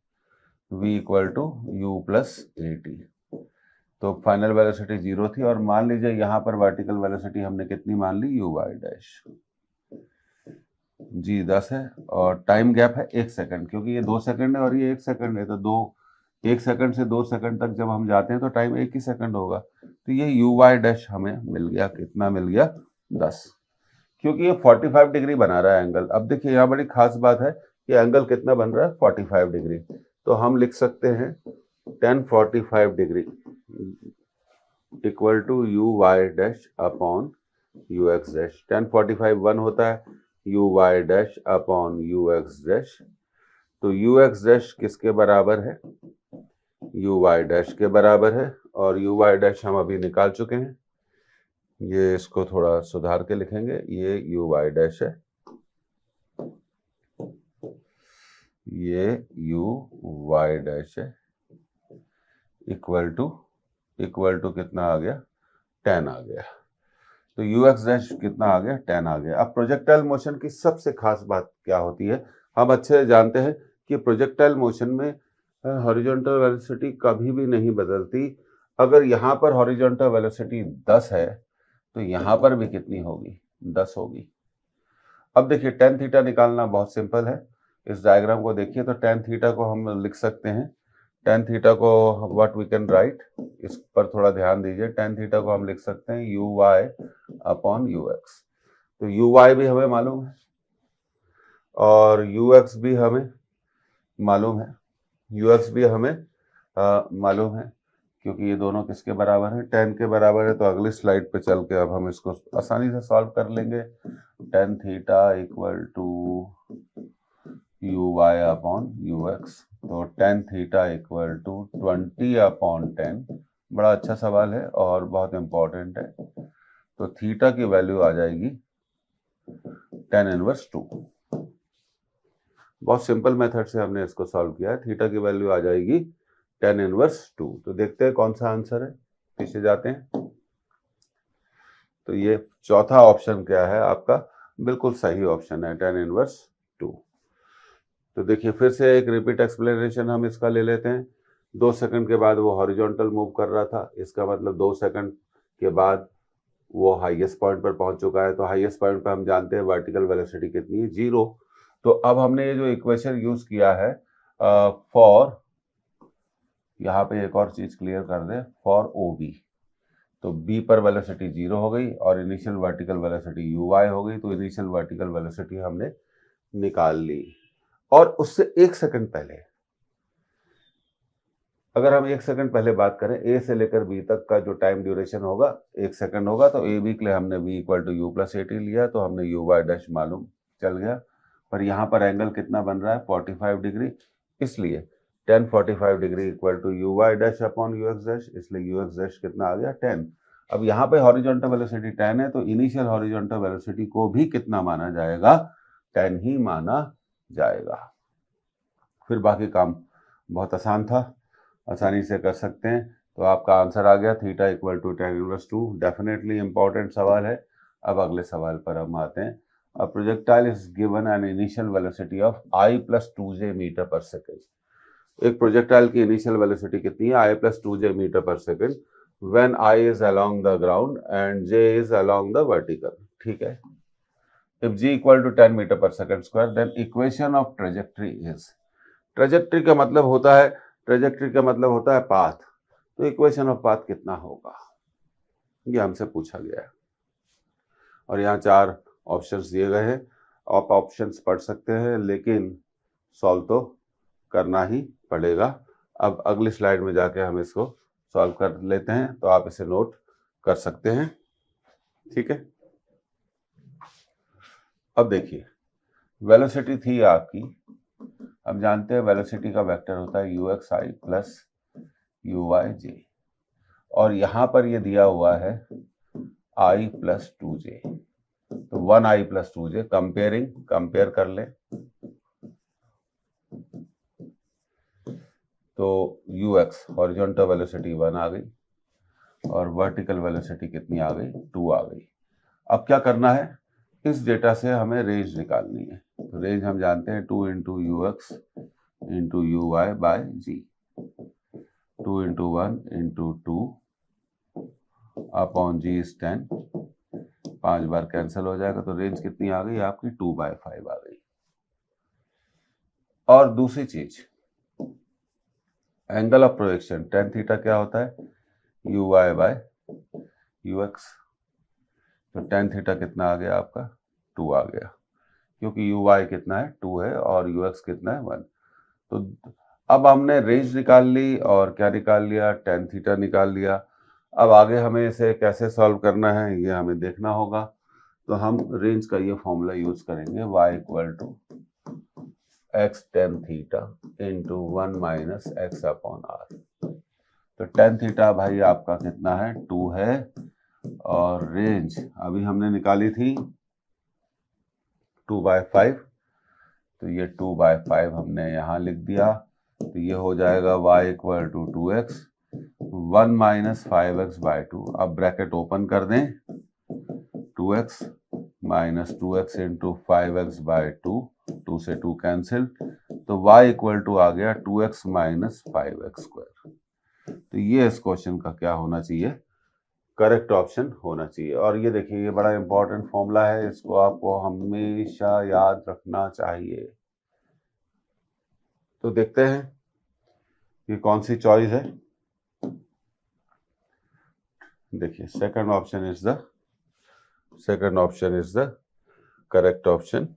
v equal to u plus a t. तो फाइनल वेलोसिटी 0 थी, और मान लीजिए यहाँ पर वर्टिकल वेलोसिटी हमने कितनी मान ली, यू वाई डैश, जी 10 है, और टाइम गैप है 1 सेकंड, क्योंकि ये 2 सेकंड है और ये 1 सेकंड है। तो 1 सेकंड से 2 सेकंड तक जब हम जाते हैं तो टाइम 1 ही सेकंड होगा। तो ये यू वाई डैश हमें मिल गया, कितना मिल गया, 10, क्योंकि ये 45 डिग्री बना रहा है एंगल। अब देखिए यहाँ बड़ी खास बात है कि एंगल कितना बन रहा है, 45 डिग्री। तो हम लिख सकते हैं tan 45 degree equal to u y dash upon u x dash. tan 45 1 होता है, u y dash upon u x dash. तो यू एक्स डैश किसके बराबर है, यू वाई डैश के बराबर है, और यू वाई डैश हम अभी निकाल चुके हैं। ये इसको थोड़ा सुधार के लिखेंगे, ये यू वाई डैश है, ये यू वाई डैश है, इक्वल टू कितना आ गया, 10 आ गया। तो यू एक्स डैश कितना आ गया, 10 आ गया। अब प्रोजेक्टाइल मोशन की सबसे खास बात क्या होती है, हम अच्छे से जानते हैं कि प्रोजेक्टाइल मोशन में हॉरिजॉन्टल वेलोसिटी कभी भी नहीं बदलती। अगर यहाँ पर हॉरिजॉन्टल वेलोसिटी 10 है तो यहाँ पर भी कितनी होगी, 10 होगी। अब देखिए tan थीटा निकालना बहुत सिंपल है। इस डायग्राम को देखिए, तो tan थीटा को हम लिख सकते हैं, tan थीटा को व्हाट वी कैन राइट, इस पर थोड़ा ध्यान दीजिए। tan थीटा को हम लिख सकते हैं u y upon u x. तो यू वाई भी हमें मालूम है और यू एक्स भी हमें मालूम है, यू एक्स भी हमें मालूम है, क्योंकि ये दोनों किसके बराबर है, tan के बराबर है। तो अगली स्लाइड पे चल के अब हम इसको आसानी से सॉल्व कर लेंगे। tan theta equal to u y upon u x. तो tan theta equal to 20 upon 10 बड़ा अच्छा सवाल है और बहुत इम्पोर्टेंट है। तो थीटा की वैल्यू आ जाएगी tan इनवर्स 2। बहुत सिंपल मेथड से हमने इसको सॉल्व किया है। थीटा की वैल्यू आ जाएगी tan इनवर्स 2। तो देखते हैं कौन सा आंसर है, पीछे जाते हैं। तो ये चौथा ऑप्शन क्या है आपका, बिल्कुल सही ऑप्शन है tan इनवर्स 2। तो देखिए फिर से एक रिपीट एक्सप्लेनेशन हम इसका ले लेते हैं। 2 सेकंड के बाद वो हॉरिजॉन्टल मूव कर रहा था, इसका मतलब 2 सेकंड के बाद वो हाईएस्ट पॉइंट पर पहुंच चुका है। तो हाईएस्ट पॉइंट पर हम जानते हैं वर्टिकल वेलोसिटी कितनी है, 0। तो अब हमने ये जो इक्वेशन यूज किया है फॉर, यहाँ पे एक और चीज क्लियर कर दें, फॉर ओ बी। तो बी पर वेलोसिटी 0 हो गई और initial vertical velocity u y हो गई। तो इनिशियल वर्टिकल वेलोसिटी हमने निकाल ली। और उससे 1 सेकंड पहले, अगर हम 1 सेकंड पहले बात करें, ए से लेकर बी तक का जो टाइम ड्यूरेशन होगा 1 सेकंड होगा। तो ए बी के लिए हमने v equal to u plus a t लिया, तो हमने यू वाई डैश मालूम चल गया। पर यहाँ पर एंगल कितना बन रहा है, 45 डिग्री, इसलिए tan 45 degree equal to u y dash upon u x dash, इसलिए यू एक्स डैश कितना आ गया, 10। अब यहाँ पे हॉरिजॉन्टल वेलोसिटी 10 है, तो इनिशियल हॉरिजॉन्टल वेलोसिटी को भी कितना माना जाएगा, 10 ही माना जाएगा। फिर बाकी काम बहुत आसान था, आसानी से कर सकते हैं। तो आपका आंसर आ गया theta equal to tan inverse 2। Definitely important सवाल है। अब अगले सवाल पर हम आते हैं। A projectile is given an initial velocity of i plus 2j metre per second. एक प्रोजेक्टाइल की इनिशियल वेलोसिटी कितनी है, i plus 2j metre per second when i is along the ground and j is along the vertical. ठीक है। If g equal to 10 metre per second square then equation of trajectory is. Trajectory का मतलब होता है, trajectory का मतलब होता है पाथ। तो इक्वेशन ऑफ पाथ कितना होगा, ये हमसे पूछा गया है। और यहाँ 4 ऑप्शंस दिए गए हैं। आप ऑप्शंस पढ़ सकते हैं, लेकिन सॉल्व तो करना ही पड़ेगा। अब अगली स्लाइड में जाके हम इसको सॉल्व कर लेते हैं, तो आप इसे नोट कर सकते हैं। ठीक है। अब देखिए, वेलोसिटी थी आपकी, हम जानते हैं वेलोसिटी का वेक्टर होता है u x i plus u y j, और यहां पर ये दिया हुआ है i प्लस 2j। तो 1i प्लस 2j कंपेयर कर ले, तो ux हॉरिजॉन्टल वेलोसिटी 1 आ गई और वर्टिकल वेलोसिटी कितनी आ गई, 2 आ गई। अब क्या करना है, इस डेटा से हमें रेंज निकालनी है। तो रेंज हम जानते हैं 2 into u x into u y by g, 2 into 1 into 2 upon g is 10, 5 बार कैंसिल हो जाएगा। तो रेंज कितनी आ गई आपकी, 2/5 आ गई। और दूसरी चीज, angle of projection tan theta क्या होता है, u y by u x. तो tan थीटा कितना आ गया आपका, 2 आ गया, क्योंकि यू वाई कितना है, 2 है, और यू एक्स कितना है, 1। तो अब हमने रेंज निकाल ली और क्या निकाल लिया, tan थीटा निकाल लिया। अब आगे हमें इसे कैसे सॉल्व करना है ये हमें देखना होगा। तो हम रेंज का ये फॉर्मूला यूज करेंगे, y equal to x tan theta into 1 minus x upon R. तो tan थीटा भाई आपका कितना है, 2 है, और रेंज अभी हमने निकाली थी 2/5। तो ये 2/5 हमने यहाँ लिख दिया। तो ये हो जाएगा y equal to 2x 1 minus 5x by 2। अब ब्रैकेट ओपन कर दें, 2x minus 2x into 5x by 2, 2 से 2 कैंसिल, तो y इक्वल टू आ गया 2x माइनस 5x स्क्वायर। तो ये इस क्वेश्चन का क्या होना चाहिए, करेक्ट ऑप्शन होना चाहिए। और ये देखिए, ये बड़ा इंपॉर्टेंट फॉर्मूला है, इसको आपको हमेशा याद रखना चाहिए। तो देखते हैं कि कौन सी चॉइस है। देखिए, second option is the correct option.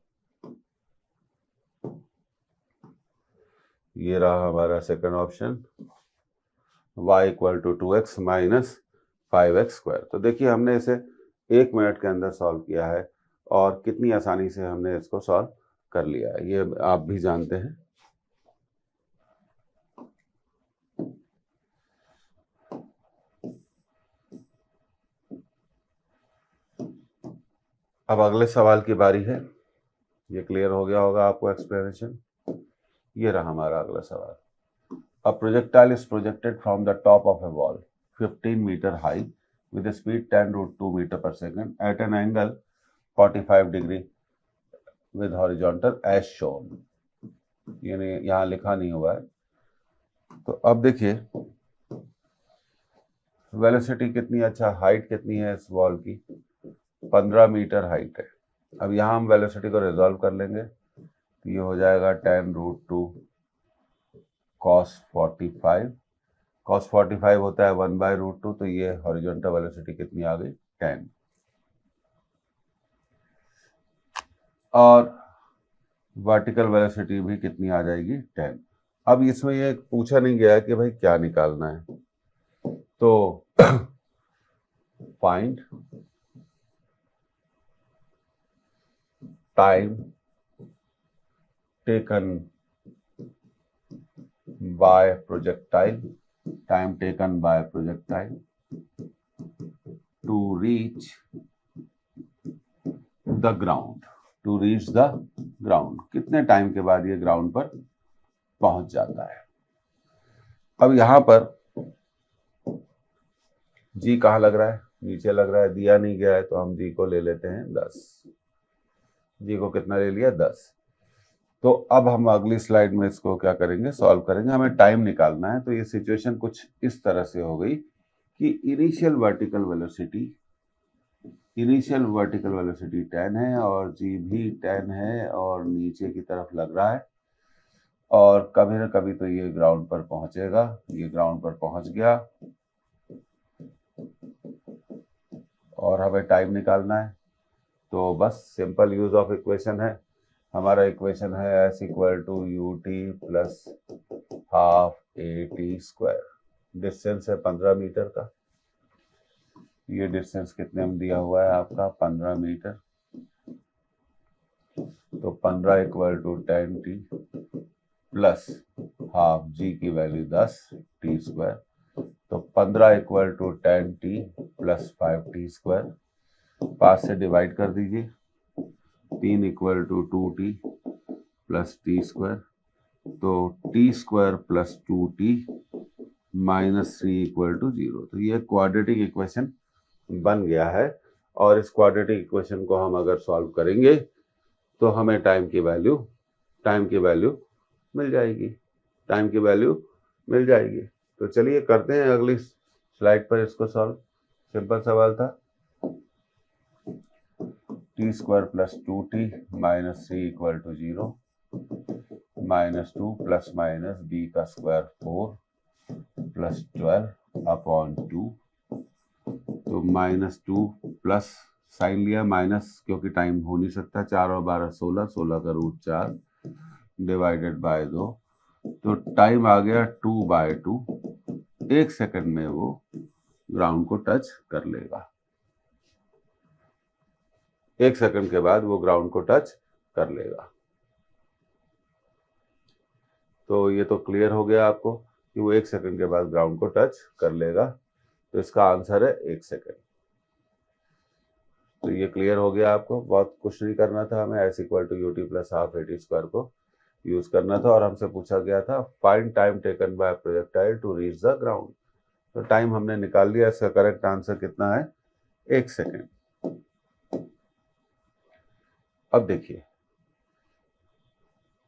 ये रहा हमारा second option, y equal to 2x minus 5x square. तो देखिए, हमने इसे 1 मिनट के अंदर सॉल्व किया है और कितनी आसानी से हमने इसको सॉल्व कर लिया है, ये आप भी जानते हैं। अब अगले सवाल की बारी है। ये क्लियर हो गया होगा आपको एक्सप्लेनेशन। ये रहा हमारा अगला सवाल। A projectile is projected from the top of a wall 15 meter high with a speed 10 root 2 meter per second at an angle 45 degree with horizontal as shown। यानी यहाँ लिखा नहीं हुआ है। तो अब देखिए वेलोसिटी कितनी, अच्छा हाइट कितनी है इस वॉल की, 15 मीटर हाइट है। अब यहाँ हम वेलोसिटी को रिजॉल्व कर लेंगे तो ये हो जाएगा 10 रूट 2 cos 45। cos 45 होता है 1/√2, तो ये हॉरिजॉन्टल वेलोसिटी कितनी आ गई 10, और वर्टिकल वेलोसिटी भी कितनी आ जाएगी 10। अब इसमें ये पूछा नहीं गया है कि भाई क्या निकालना है, तो find time taken by projectile to reach the ground, कितने टाइम के बाद ये ग्राउंड पर पहुंच जाता है। अब यहां पर जी कहाँ लग रहा है, नीचे लग रहा है, दिया नहीं गया है तो हम जी को ले लेते हैं 10। जी को कितना ले लिया 10। तो अब हम अगली स्लाइड में इसको क्या करेंगे, सॉल्व करेंगे। हमें टाइम निकालना है। तो ये सिचुएशन कुछ इस तरह से हो गई कि इनिशियल वर्टिकल वेलोसिटी 10 है और जी भी 10 है और नीचे की तरफ लग रहा है, और कभी ना कभी तो ये ग्राउंड पर पहुंचेगा। ये ग्राउंड पर पहुंच गया और हमें टाइम निकालना है। तो बस सिंपल यूज ऑफ इक्वेशन है। हमारा इक्वेशन है s equal to u t plus half a t square. Distance है 15 मीटर का। ये डिस्टेंस कितने में दिया हुआ है आपका 15 मीटर। तो 15 equal to 10 t plus half g की वैल्यू 10 टी स्क्वायर। तो 15 equal to 10 t plus 5 t square. 5 से डिवाइड कर दीजिए। 3 equal to 2t plus t square. तो t square plus 2t minus 3 equal to 0। तो ये क्वाड्रेटिक इक्वेशन बन गया है, और इस क्वाड्रेटिक इक्वेशन को हम अगर सॉल्व करेंगे तो हमें टाइम की वैल्यू मिल जाएगी। तो चलिए करते हैं अगली स्लाइड पर इसको सॉल्व। सिंपल सवाल था। T square plus 2t minus 3 equal to 0, minus 2 plus minus b का स्क्वायर 4 प्लस 12 अपॉन 2। तो माइनस 2 प्लस साइन लिया माइनस, क्योंकि टाइम हो नहीं सकता। 4 और 12 16, 16 का रूट 4 डिवाइडेड बाय 2। तो टाइम आ गया 2/2। 1 सेकंड में वो ग्राउंड को टच कर लेगा। 1 सेकंड के बाद वो ग्राउंड को टच कर लेगा। तो ये तो क्लियर हो गया आपको कि वो 1 सेकंड के बाद ग्राउंड को टच कर लेगा। तो इसका आंसर है 1 सेकंड। तो ये क्लियर हो गया आपको। बहुत कुछ नहीं करना था हमें। s equal to u t plus half a t square को यूज करना था, और हमसे पूछा गया था find time taken by projectile to reach the ground. तो टाइम हमने निकाल लिया। इसका करेक्ट आंसर कितना है 1 सेकंड। अब देखिए,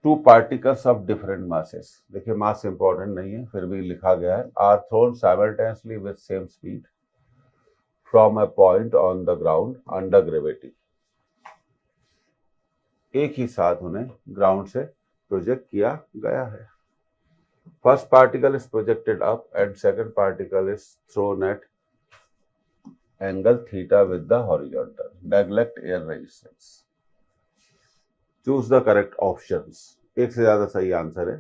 2 पार्टिकल्स ऑफ डिफरेंट मासेस, देखिए मास इंपॉर्टेंट नहीं है फिर भी लिखा गया है, are thrown simultaneously with same speed from a point on the ground under gravity. एक ही साथ उन्हें ग्राउंड से प्रोजेक्ट किया गया है। First particle is projected up and second particle is thrown at angle theta with the horizontal. Neglect air resistance. Choose the correct options. एक से ज्यादा सही आंसर है,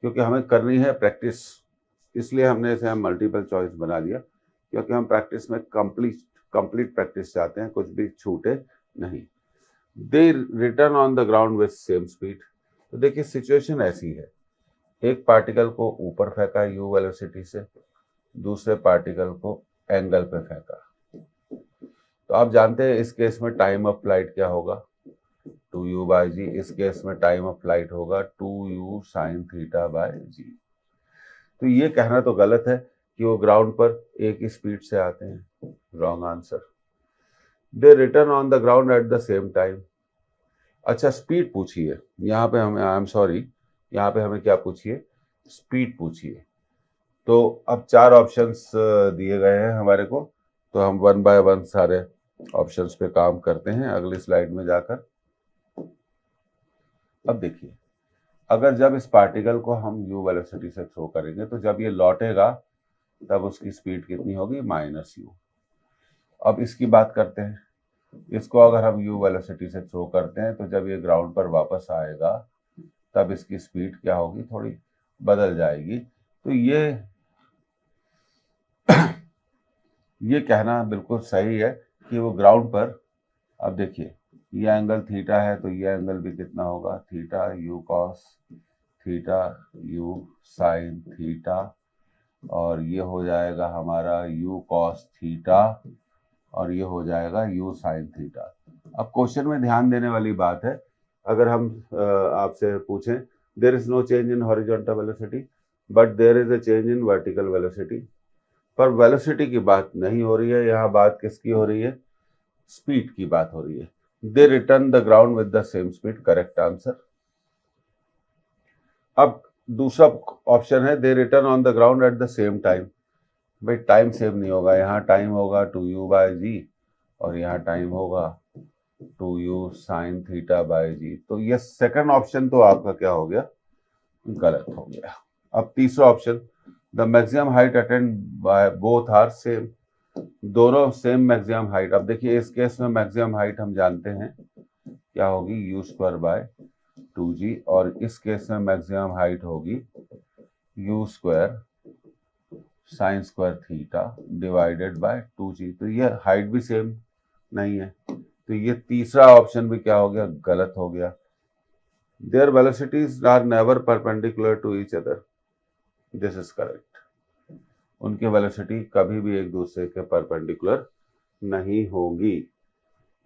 क्योंकि हमें करनी है प्रैक्टिस, इसलिए हमने इसे हम मल्टीपल चॉइस बना दिया, क्योंकि हम प्रैक्टिस में कंप्लीट प्रैक्टिस चाहते हैं, कुछ भी छूटे नहीं। They return on the ground with same speed. तो देखिए सिचुएशन ऐसी है, एक पार्टिकल को ऊपर फेंका u वेलोसिटी से, दूसरे पार्टिकल को एंगल पे फेंका। तो आप जानते हैं इस केस में टाइम ऑफ फ्लाइट क्या होगा, 2u/g। इस केस में टाइम ऑफ फ्लाइट होगा 2u sin θ/g। तो ये कहना तो गलत है कि वो ग्राउंड पर एक ही स्पीड से आते हैं, wrong answer. They return on the ground at the same time. अच्छा, स्पीड पूछिए यहाँ पे हमें, आई एम सॉरी, यहाँ पे हमें क्या पूछिए, स्पीड पूछिए। तो अब 4 ऑप्शंस दिए गए हैं हमारे को, तो हम 1 बाय 1 सारे ऑप्शंस पे काम करते हैं अगली स्लाइड में जाकर। अब देखिए, अगर जब इस पार्टिकल को हम u वेलोसिटी से थ्रो करेंगे तो जब ये लौटेगा तब उसकी स्पीड कितनी होगी, -u। अब इसकी बात करते हैं, इसको अगर हम u वेलोसिटी से थ्रो करते हैं तो जब ये ग्राउंड पर वापस आएगा तब इसकी स्पीड क्या होगी, थोड़ी बदल जाएगी। तो ये कहना बिल्कुल सही है कि वो ग्राउंड पर, अब देखिए ये एंगल थीटा है तो ये एंगल भी कितना होगा, theta u cos theta u sin theta, और ये हो जाएगा हमारा u cos थीटा, और ये हो जाएगा u sin थीटा। अब क्वेश्चन में ध्यान देने वाली बात है, अगर हम आपसे पूछें there is no change in horizontal velocity but there is a change in vertical velocity, पर वेलोसिटी की बात नहीं हो रही है, यहाँ बात किसकी हो रही है, स्पीड की बात हो रही है। They return the ground with the same speed, correct answer. अब दूसरा ऑप्शन है they return on the ground at the same time. भाई टाइम सेम नहीं होगा, यहाँ टाइम होगा 2u/g और यहाँ टाइम होगा 2u sin θ/g। तो ये सेकंड ऑप्शन तो आपका क्या हो गया, गलत हो गया। अब तीसरा option, the maximum height attained by both are same, दोनों सेम मैक्सिमम हाइट। अब देखिए इस केस में मैक्सिमम हाइट हम जानते हैं क्या होगी, u²/2g, और इस केस में मैक्सिमम हाइट होगी u² sin² θ divided by 2g। तो ये हाइट भी सेम नहीं है, तो ये तीसरा ऑप्शन भी क्या हो गया, गलत हो गया। Their velocities are never perpendicular to each other, this is correct. उनकी वेलोसिटी कभी भी एक दूसरे के परपेंडिकुलर नहीं होगी,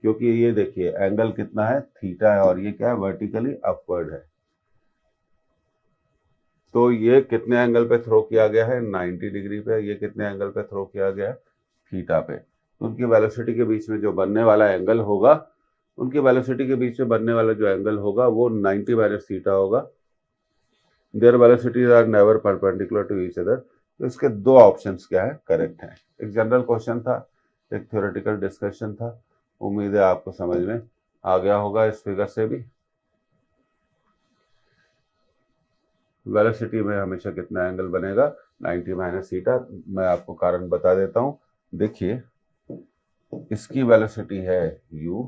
क्योंकि ये देखिए एंगल कितना है, थीटा है, और ये क्या है, वर्टिकली अपवर्ड है। तो ये कितने एंगल पे थ्रो किया गया है, 90 डिग्री पे। ये कितने एंगल पे थ्रो किया गया है, थीटा पे। तो उनकी वेलोसिटी के बीच में जो बनने वाला एंगल होगा, उनकी वेलोसिटी के बीच में बनने वाला जो एंगल होगा वो 90 माइनस थीटा होगा। Their velocities are never perpendicular to each other. तो इसके दो ऑप्शंस क्या है, करेक्ट है। एक जनरल क्वेश्चन था, एक थ्योरेटिकल डिस्कशन था। उम्मीद है आपको समझ में आ गया होगा इस फिगर से भी। वेलोसिटी में हमेशा कितना एंगल बनेगा, 90 माइनस थीटा। मैं आपको कारण बता देता हूं। देखिए इसकी वेलोसिटी है u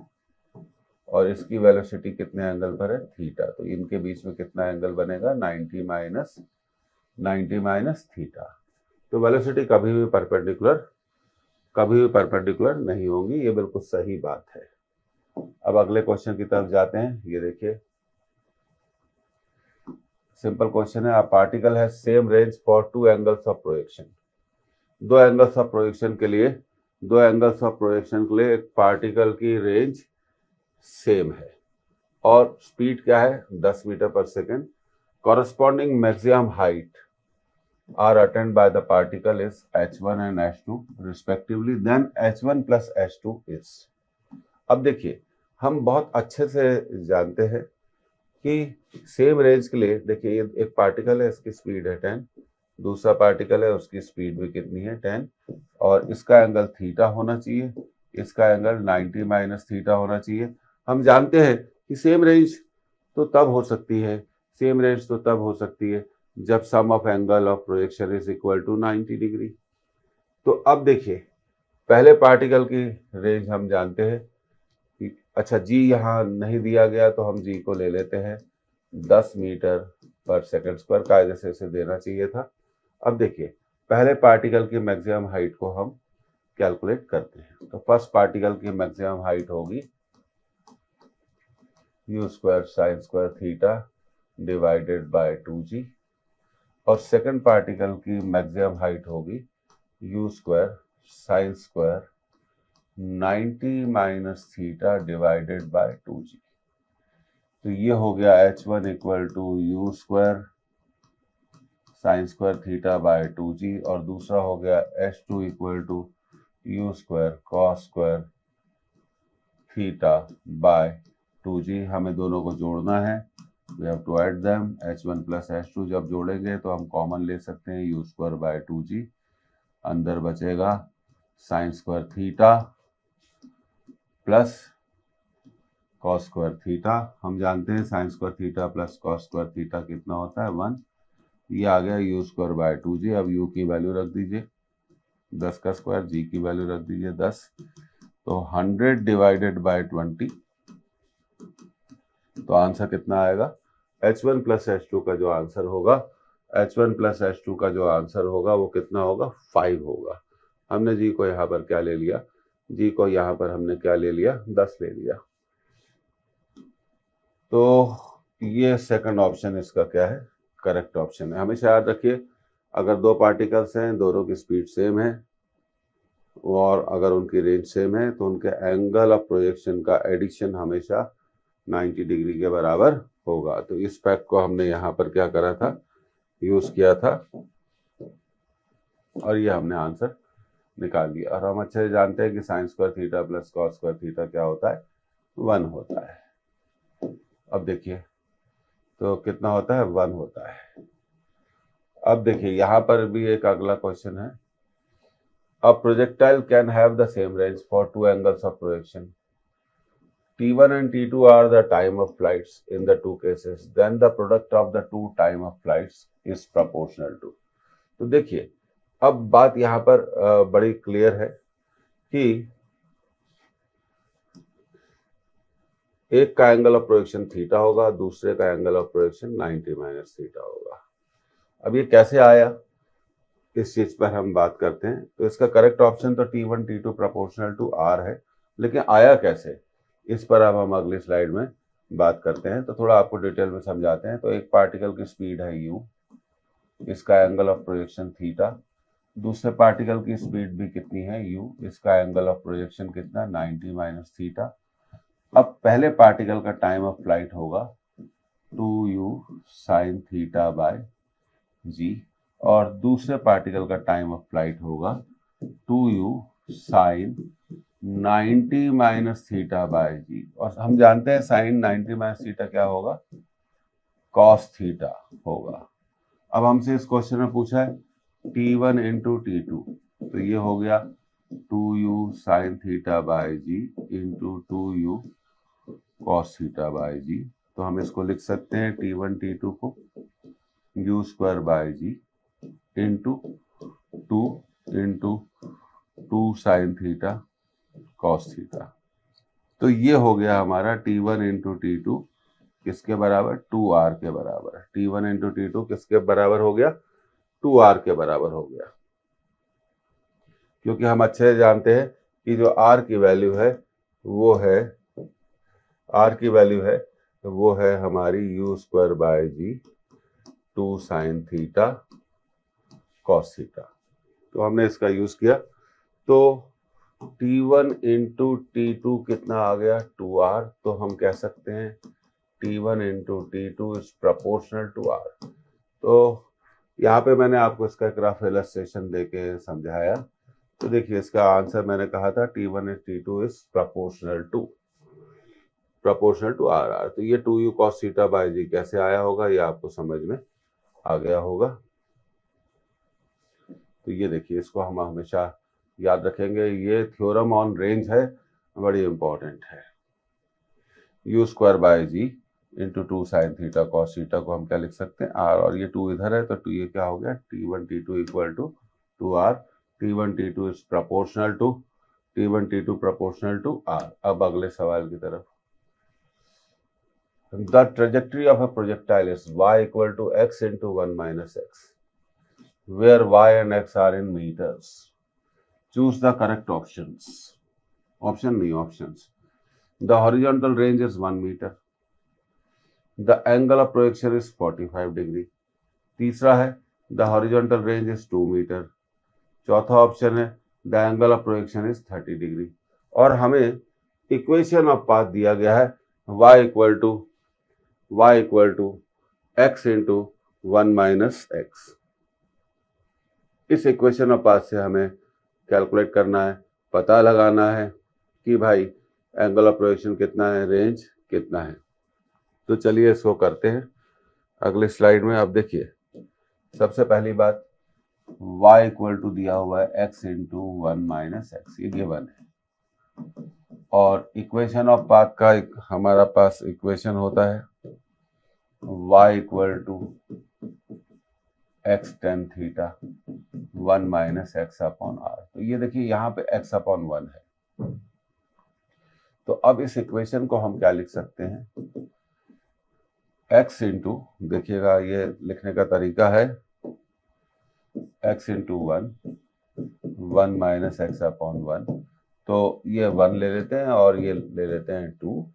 और इसकी वेलोसिटी कितने एंगल पर है, थीटा। तो इनके बीच में कितना एंगल बनेगा, 90 माइनस थीटा। तो वेलोसिटी कभी भी परपेंडिकुलर नहीं होगी, ये बिल्कुल सही बात है। अब अगले क्वेश्चन की तरफ जाते हैं। ये देखिए सिंपल क्वेश्चन है, अ पार्टिकल है same range for 2 angles of projection. दो एंगल्स ऑफ प्रोजेक्शन के लिए एक पार्टिकल की रेंज सेम है और स्पीड क्या है, 10 metre per second. Corresponding maximum height are attained by the particle is h1 and h2 respectively, then h1 plus h2 is। अब देखिए हम बहुत अच्छे से जानते हैं कि सेम रेंज के लिए, देखिए ये एक पार्टिकल है, इसकी स्पीड है 10, दूसरा पार्टिकल है उसकी स्पीड भी कितनी है, 10, और इसका एंगल थीटा होना चाहिए, इसका एंगल 90 माइनस थीटा होना चाहिए। हम जानते हैं कि सेम रेंज तो तब हो सकती है जब sum of angle of projection is equal to 90 degree. तो अब देखिए पहले पार्टिकल की रेंज हम जानते हैं कि, अच्छा जी यहाँ नहीं दिया गया तो हम जी को ले लेते हैं 10 मीटर पर सेकंड स्क्वायर, कायदे से इसे देना चाहिए था। अब देखिए पहले पार्टिकल की मैक्सिमम हाइट को हम कैलकुलेट करते हैं। तो फर्स्ट पार्टिकल की मैक्सिमम हाइट होगी u² sin² theta divided by 2g, और सेकंड पार्टिकल की मैक्सिमम हाइट होगी u² sin² 90 minus theta divided by 2g। तो ये हो गया h1 equal to u square sine square theta by 2g, और दूसरा हो गया h2 equal to u square cos square theta by 2g। हमें दोनों को जोड़ना है, we have to add them. h1 plus h2 जब जोड़ेंगे तो हम कॉमन ले सकते हैं यू स्क्वायर बाय 2g, अंदर बचेगा sign square theta plus cos square theta. हम जानते हैं sign square theta plus cos square theta कितना होता है 1। ये आ गया यू स्क्वायर बाय 2g। अब u की वैल्यू रख दीजिए 10 का स्क्वायर, g की वैल्यू रख दीजिए 10, तो 100 डिवाइडेड बाय 20, तो आंसर कितना आएगा? h1 प्लस h2 का जो आंसर होगा, h1 प्लस h2 का जो आंसर होगा वो कितना होगा? 5 होगा। हमने g को यहाँ पर क्या ले लिया? g को यहाँ पर हमने क्या ले लिया? 10 ले लिया। तो ये सेकंड ऑप्शन इसका क्या है? करेक्ट ऑप्शन है। हमेशा याद रखिए, अगर दो पार्टिकल्स हैं, दोनों की स्पीड सेम है और अगर उनकी रेंज सेम है तो उनके एंगल ऑफ प्रोजेक्शन का एडिशन हमेशा 90 डिग्री के बराबर होगा। तो इस फैक्ट को हमने यहाँ पर क्या करा था? यूज किया था, और ये हमने आंसर निकाल लिया। और हम अच्छे से जानते हैं कि sign square theta plus cos square theta क्या होता है? 1 होता है। अब देखिए तो कितना होता है? 1 होता है। अब देखिए यहाँ पर भी एक अगला क्वेश्चन है, a projectile can have the same range for two angles of projection, T1 and T2 are the time of flights in the two cases, then the product of the two time of flights is proportional to। तो देखिए अब बात यहाँ पर बड़ी clear है कि एक का एंगल ऑफ प्रोजेक्शन थीटा होगा, दूसरे का angle of projection 90 minus theta होगा। अब ये कैसे आया, इस चीज पर हम बात करते हैं। तो इसका करेक्ट ऑप्शन तो T1 T2 proportional to R है, लेकिन आया कैसे, इस पर अब हम अगली स्लाइड में बात करते हैं। तो थोड़ा आपको डिटेल में समझाते हैं। तो एक पार्टिकल की स्पीड है u, इसका एंगल ऑफ प्रोजेक्शन थीटा, दूसरे पार्टिकल की स्पीड भी कितनी है u, इसका एंगल ऑफ प्रोजेक्शन कितना 90 माइनस थीटा। अब पहले पार्टिकल का टाइम ऑफ फ्लाइट होगा 2u sine theta bye g, और दूसरे पार्टिकल का टाइम ऑफ फ्लाइट होगा 2u sine 90 minus theta by g. और हम जानते हैं साइन 90 माइनस थीटा क्या होगा? कॉस थीटा होगा। अब हमसे इस क्वेश्चन में पूछा है T1 इंटू T2, तो ये हो गया 2u sine theta by g into 2u cos theta by g. तो हम इसको लिख सकते हैं T1 T2 को u square by g into 2 sine theta cos theta. तो ये हो गया हमारा T1 इंटू T2 किसके बराबर? 2R के बराबर। T1 इंटू T2 किसके बराबर हो गया? 2R के बराबर हो गया, क्योंकि हम अच्छे से जानते हैं कि जो R की वैल्यू है वो है, R की वैल्यू है वो है हमारी u square by g 2 sine theta cos theta. तो हमने इसका यूज किया, तो T1 इंटू T2 कितना आ गया? 2R। तो हम कह सकते हैं T1 into T2 is proportional to R। तो यहाँ पे मैंने आपको इसका ग्राफ इलस्ट्रेशन देके समझाया। तो देखिए इसका आंसर मैंने कहा था T1 and T2 is proportional to R। तो ये 2u cos थीटा बाय जी कैसे आया होगा, ये आपको समझ में आ गया होगा। तो ये देखिए, इसको हम हमेशा याद रखेंगे। ये थ्योरम ऑन रेंज है, बड़ी इंपॉर्टेंट है। u square by g into 2 sine theta cos theta को हम क्या लिख सकते हैं? R, और ये 2 इधर है तो 2 ये क्या हो गया? T1 T2 equal to 2R। T1 T2 is proportional to T1 T2 proportional to R। अब अगले सवाल की तरफ। The trajectory of a projectile is y equal to x into 1 minus x, where y and x are in meters. Choose the correct options. Options. The horizontal range is 1 meter. The angle of projection is 45 degree. तीसरा है the horizontal range is 2 meter. चौथा option है the angle of projection is 30 degree. और हमें equation of path दिया गया है y equal to x into 1 minus x। इस इक्वेशन ऑफ पाथ से हमें कैलकुलेट करना है, पता लगाना है कि भाई एंगल ऑफ प्रोजेक्शन कितना है, रेंज कितना है। तो चलिए इसको करते हैं अगली स्लाइड में। अब देखिए सबसे पहली बात y इक्वल टू दिया हुआ है x इंटू 1 माइनस एक्स, ये गिवन है। और इक्वेशन ऑफ पाथ का हमारा पास इक्वेशन होता है y equal to x tan theta 1 minus x upon R. तो ये देखिए यहाँ पे x अपॉन 1 है। तो अब इस इक्वेशन को हम क्या लिख सकते हैं, x इंटू, देखिएगा ये लिखने का तरीका है x into 1 minus x upon 1। तो ये 1 ले लेते हैं और ये ले लेते हैं 2।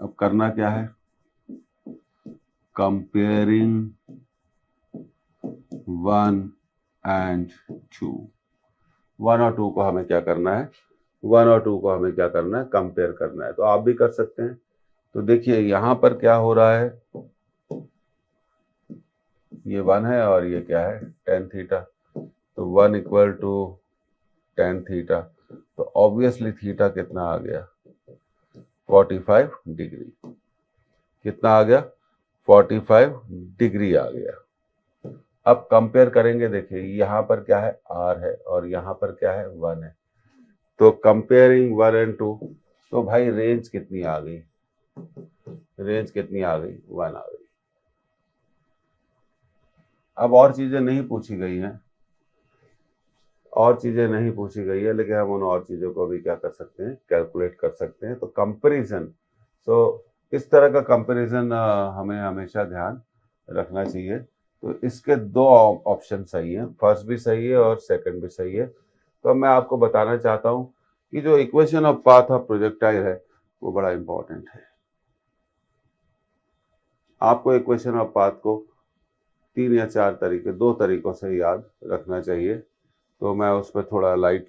अब करना क्या है, कंपेयरिंग 1 एंड 2। 1 और 2 को हमें क्या करना है, 1 और 2 को हमें क्या करना है, कंपेयर करना है। तो आप भी कर सकते हैं। तो देखिए यहाँ पर क्या हो रहा है, ये 1 है और ये क्या है, टेन थीटा। तो 1 इक्वल टू टेन थीटा। तो ऑब्वियसली थीटा कितना आ गया, 45 डिग्री। कितना आ गया, 45 डिग्री आ गया। अब कंपेयर करेंगे, देखिए यहाँ पर क्या है, r है और यहाँ पर क्या है, 1 है। तो कंपेयरिंग 1 एंड 2, तो भाई रेंज कितनी आ गई, रेंज कितनी आ गई, 1 आ गई। अब और चीजें नहीं पूछी गई हैं, और चीजें नहीं पूछी गई है, लेकिन हम उन और चीजों को भी क्या कर सकते हैं, कैलकुलेट कर सकते हैं। तो कंपैरिजन, तो इस तरह का कंपैरिजन हमें हमेशा ध्यान रखना चाहिए। तो इसके दो ऑप्शन सही हैं, फर्स्ट भी सही है और सेकंड भी सही है। तो मैं आपको बताना चाहता हूं कि जो equation of path of projectile है वो बड़ा इंपॉर्टेंट है। आपको इक्वेशन ऑफ पाथ को 3 या 4 तरीके, 2 तरीकों से याद रखना चाहिए। तो मैं उस पर थोड़ा लाइट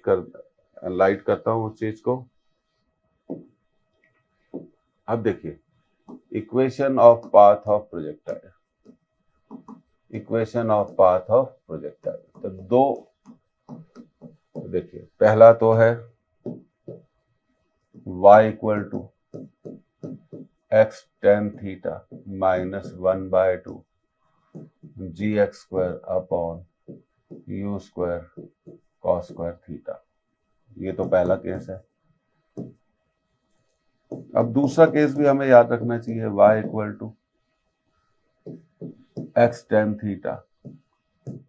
करता हूँ उस चीज को। अब देखिए equation of path of projectile, equation of path of projectile. तो दो, देखिए पहला तो है y equal to x tan theta minus 1 by 2 g x square upon u square cos square theta. ये तो पहला केस है। अब दूसरा केस भी हमें याद रखना चाहिए, y equal to x tan theta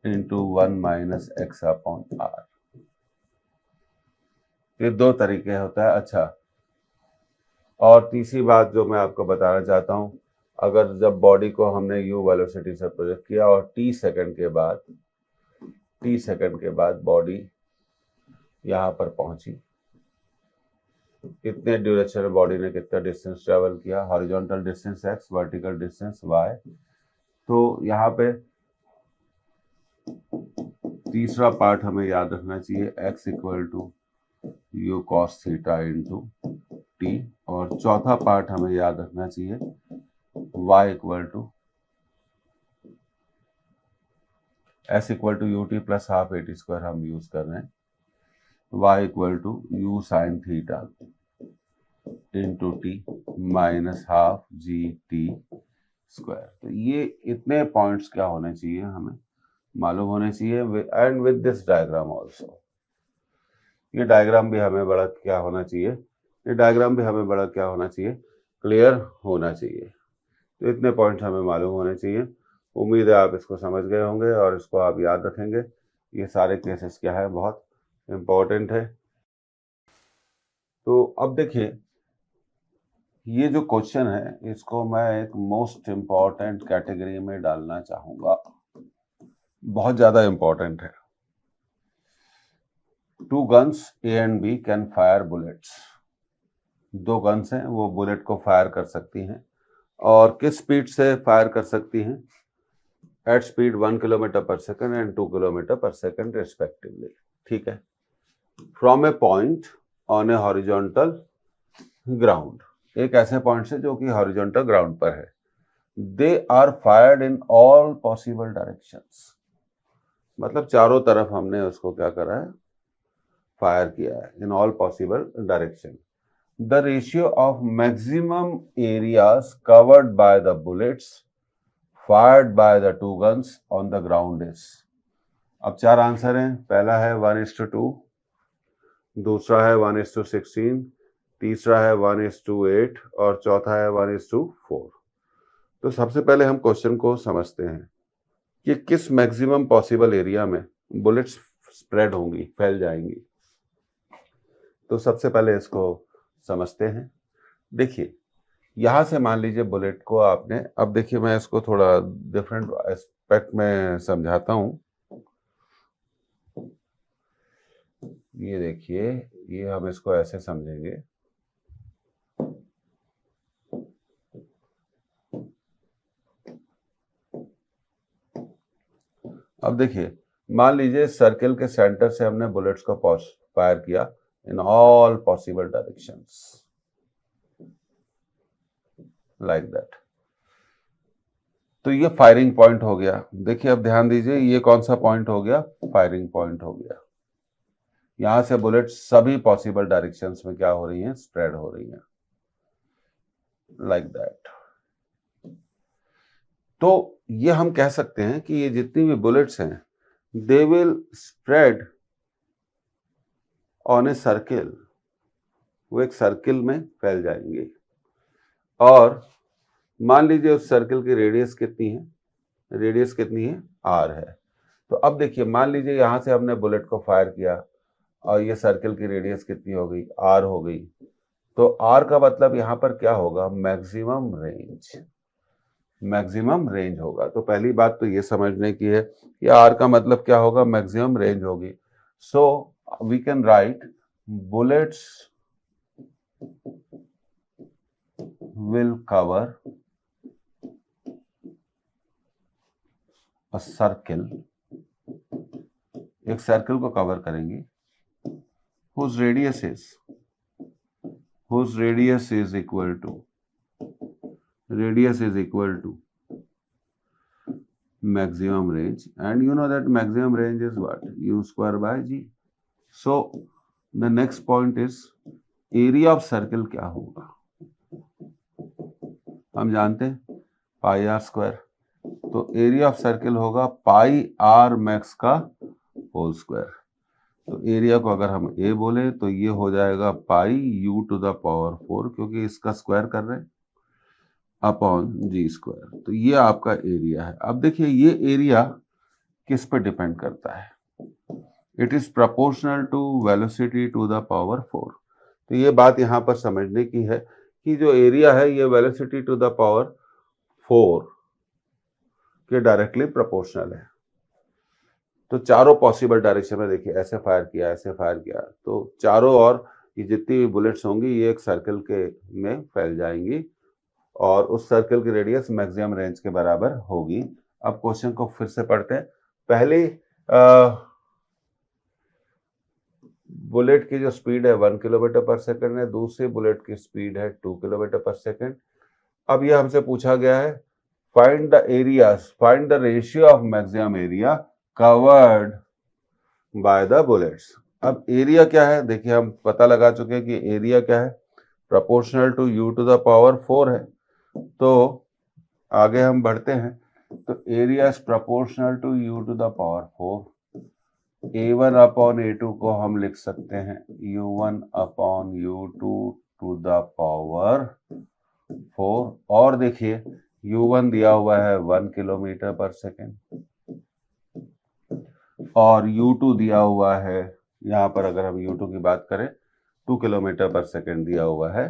into 1 minus x upon R. ये 2 तरीके होता है। अच्छा, और तीसरी बात जो मैं आपको बताना चाहता हूं, अगर जब बॉडी को हमने u वेलोसिटी से प्रोजेक्ट किया और t सेकंड के बाद बॉडी यहां पर पहुंची, कितने ड्यूरेशन में बॉडी ने कितना डिस्टेंस ट्रेवल किया, horizontal distance x, vertical distance y। तो यहाँ पे तीसरा पार्ट हमें याद रखना चाहिए, x equal to u cos theta into t. और चौथा पार्ट हमें याद रखना चाहिए y equal to s equal to u t plus half a t square हम यूज कर रहे हैं, y equal to u sine theta into t minus half g t square. तो ये इतने पॉइंट्स क्या होने चाहिए, हमें मालूम होने चाहिए। And with this diagram also, ये डायग्राम भी हमें बड़ा क्या होना चाहिए, ये डायग्राम भी हमें बड़ा क्या होना चाहिए, क्लियर होना चाहिए। तो इतने पॉइंट्स हमें मालूम होने चाहिए। उम्मीद है आप इसको समझ गए होंगे और इसको आप याद रखेंगे। ये सारे केसेस क्या है, बहुत इम्पोर्टेंट है। तो अब देखिए ये जो क्वेश्चन है इसको मैं एक मोस्ट इम्पॉर्टेंट कैटेगरी में डालना चाहूंगा, बहुत ज्यादा इम्पोर्टेंट है। 2 guns A and B can fire bullets. 2 guns हैं, वो बुलेट को फायर कर सकती हैं। और किस स्पीड से फायर कर सकती हैं, एट स्पीड 1 किलोमीटर पर सेकंड एंड 2 किलोमीटर पर सेकंड रिस्पेक्टिवली। ठीक है, from A point on A horizontal ground, एक ऐसे पॉइंट से जो कि हॉरिजॉन्टल ग्राउंड पर है। They are fired in all possible directions, मतलब चारों तरफ हमने उसको क्या करा है, फायर किया है, इन all possible direction. The ratio of maximum areas covered by the bullets fired by the two guns on the ground is. अब चार आंसर हैं, पहला है 1:2, दूसरा है 1:16, तीसरा है 1:8 और चौथा है 1:4। तो सबसे पहले हम क्वेश्चन को समझते हैं कि किस मैक्सिमम पॉसिबल एरिया में बुलेट्स स्प्रेड होंगी, फैल जाएंगी। तो सबसे पहले इसको समझते हैं। देखिए यहां से मान लीजिए बुलेट को आपने, अब देखिए मैं इसको थोड़ा डिफरेंट एस्पेक्ट में समझाता हूं। ये देखिए, ये हम इसको ऐसे समझेंगे, अब देखिए मान लीजिए सर्किल के सेंटर से हमने बुलेट्स को फायर किया इन all possible directions like that. तो ये फायरिंग पॉइंट हो गया। देखिए अब ध्यान दीजिए, ये कौन सा पॉइंट हो गया, फायरिंग पॉइंट हो गया। यहां से बुलेट सभी पॉसिबल डायरेक्शंस में क्या हो रही हैं, स्प्रेड हो रही हैं लाइक दैट। तो ये हम कह सकते हैं कि ये जितनी भी बुलेट्स हैं, they will spread on a circle, वो एक सर्किल में फैल जाएंगे। और मान लीजिए उस सर्किल की रेडियस कितनी है, रेडियस कितनी है, आर है। तो अब देखिए मान लीजिए यहां से हमने बुलेट को फायर किया और ये सर्किल की रेडियस कितनी हो गई, आर हो गई। तो आर का मतलब यहां पर क्या होगा, मैक्सिमम रेंज, मैक्सिमम रेंज होगा। तो पहली बात तो ये समझने की है कि आर का मतलब क्या होगा, मैक्सिमम रेंज होगी। So we can write bullets will cover a circle, एक सर्किल को कवर करेंगी, whose radius is equal to maximum range, and you know that maximum range is what, u square by g. So the next point is area of circle क्या होगा, हम जानते हैं पाई are square. तो area of circle होगा पाई R max का whole square. तो area को अगर हम ए बोले तो ये हो जाएगा पाई u टू द पावर 4, क्योंकि इसका स्क्वायर कर रहे हैं, अपॉन जी स्क्वायर। तो ये आपका एरिया है। अब देखिए ये एरिया किस पे डिपेंड करता है, it is proportional to velocity to the power 4। तो ये बात यहां पर समझने की है कि जो एरिया है ये वेलोसिटी टू द पावर 4 के डायरेक्टली प्रोपोर्शनल है। तो चारों पॉसिबल डायरेक्शन में देखिए, ऐसे फायर किया, ऐसे फायर किया, तो चारों ओर ये जितनी भी बुलेट्स होंगी ये एक सर्कल के में फैल जाएंगी और उस सर्कल की रेडियस मैक्सिमम रेंज के बराबर होगी। अब क्वेश्चन को फिर से पढ़ते हैं। पहली बुलेट की जो स्पीड है 1 किलोमीटर पर सेकंड है, दूसरी बुलेट की स्पीड है 2 किलोमीटर पर सेकंड। अब ये हमसे पूछा गया है find the area, find the ratio of maximum area covered by the bullets. अब एरिया क्या है, देखिए हम पता लगा चुके हैं कि एरिया क्या है, proportional to u to the power 4 है। तो आगे हम बढ़ते हैं, तो area is proportional to u to the power 4। a1 upon a2 को हम लिख सकते हैं u1 upon u2 to the power 4। और देखिए u1 दिया हुआ है 1 किलोमीटर पर सेकेंड और u2 दिया हुआ है, यहाँ पर अगर हम u2 की बात करें 2 किलोमीटर पर सेकेंड दिया हुआ है,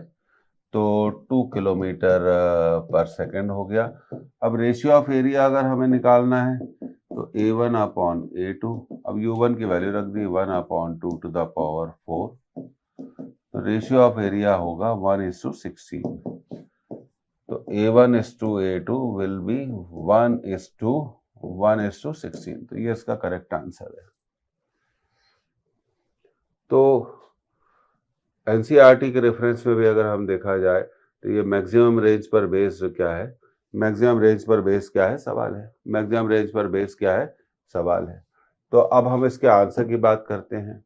तो 2 किलोमीटर पर सेकेंड हो गया। अब रेशियो ऑफ एरिया अगर हमें निकालना है तो a1 अपॉन a2, अब u1 की वैल्यू रख दी 1 अपॉन 2 टू द पावर 4, तो रेशियो ऑफ एरिया होगा 1:16। तो a1:a2 विल बी 1:16। तो ये इसका करेक्ट आंसर है। तो एनसीईआरटी के रेफरेंस में भी अगर हम देखा जाए तो ये मैक्सिमम रेंज पर बेस्ड क्या है, मैक्सिमम रेंज पर बेस क्या है सवाल है, मैक्सिमम रेंज पर बेस क्या है सवाल है। तो अब हम इसके आंसर की बात करते हैं,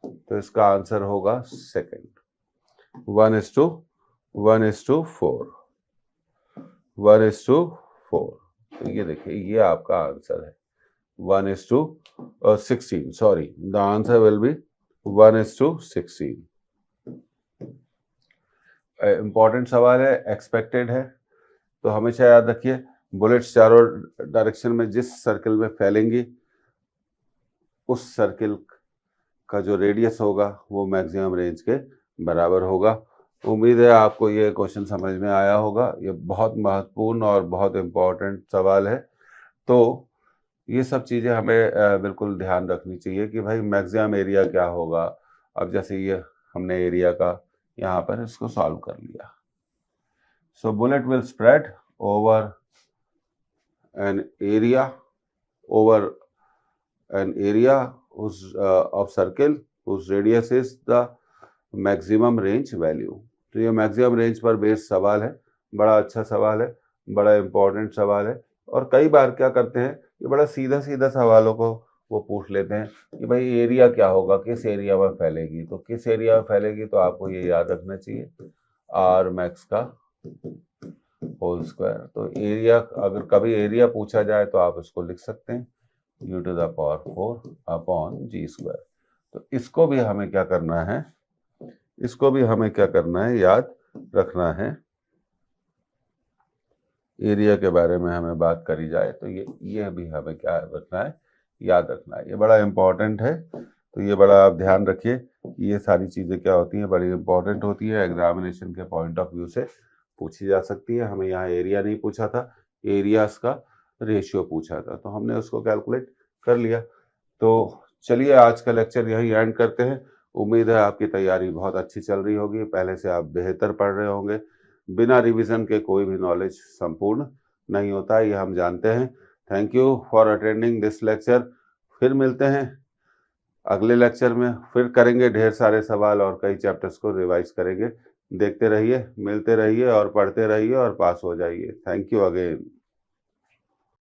तो इसका आंसर होगा सेकंड, 1:4, 1:4। तो ये देखिए ये आपका आंसर है 1:16, sorry the answer will be 1:16। Important सवाल है, एक्सपेक्टेड है, तो हमेशा याद रखिए बुलेट्स चारों डायरेक्शन में जिस सर्किल में फैलेंगी उस सर्किल का जो रेडियस होगा वो मैक्सिमम रेंज के बराबर होगा। उम्मीद है आपको ये क्वेश्चन समझ में आया होगा। ये बहुत महत्वपूर्ण और बहुत इम्पोर्टेंट सवाल है। तो ये सब चीज़ें हमें बिल्कुल ध्यान रखनी चाहिए कि भाई मैक्सिमम एरिया क्या होगा। अब जैसे ये हमने एरिया का यहाँ पर इसको सॉल्व कर लिया। So bullet will spread over an area of circle whose radius is the maximum range value। तो ये मैक्सिमम रेंज पर बेस्ड सवाल है, बड़ा अच्छा सवाल है, बड़ा इंपॉर्टेंट सवाल है। और कई बार क्या करते हैं, ये बड़ा सीधा सीधा सवालों को वो पूछ लेते हैं कि भाई एरिया क्या होगा, किस एरिया में फैलेगी। तो किस एरिया में फैलेगी तो आपको ये याद रखना चाहिए आर मैक्स का होल स्क्वायर। तो एरिया, अगर कभी एरिया पूछा जाए तो आप इसको लिख सकते हैं u to the power 4 upon g square. तो इसको भी हमें क्या करना है, इसको भी हमें क्या करना है, याद रखना है। एरिया के बारे में हमें बात करी जाए तो ये भी हमें क्या रखना है, याद रखना है। ये बड़ा इंपॉर्टेंट है, तो ये बड़ा आप ध्यान रखिए। ये सारी चीज़ें क्या होती हैं, बड़ी इंपॉर्टेंट होती है, एग्जामिनेशन के पॉइंट ऑफ व्यू से पूछी जा सकती है। हमें यहाँ एरिया नहीं पूछा था, एरियाज का रेशियो पूछा था, तो हमने उसको कैलकुलेट कर लिया। तो चलिए आज का लेक्चर यही एंड करते हैं। उम्मीद है आपकी तैयारी बहुत अच्छी चल रही होगी, पहले से आप बेहतर पढ़ रहे होंगे। बिना रिवीजन के कोई भी नॉलेज संपूर्ण नहीं होता, ये हम जानते हैं। Thank you for attending this lecture. फिर मिलते हैं अगले लेक्चर में, फिर करेंगे ढेर सारे सवाल और कई चैप्टर्स को रिवाइज करेंगे। देखते रहिए, मिलते रहिए और पढ़ते रहिए और पास हो जाइए। Thank you again.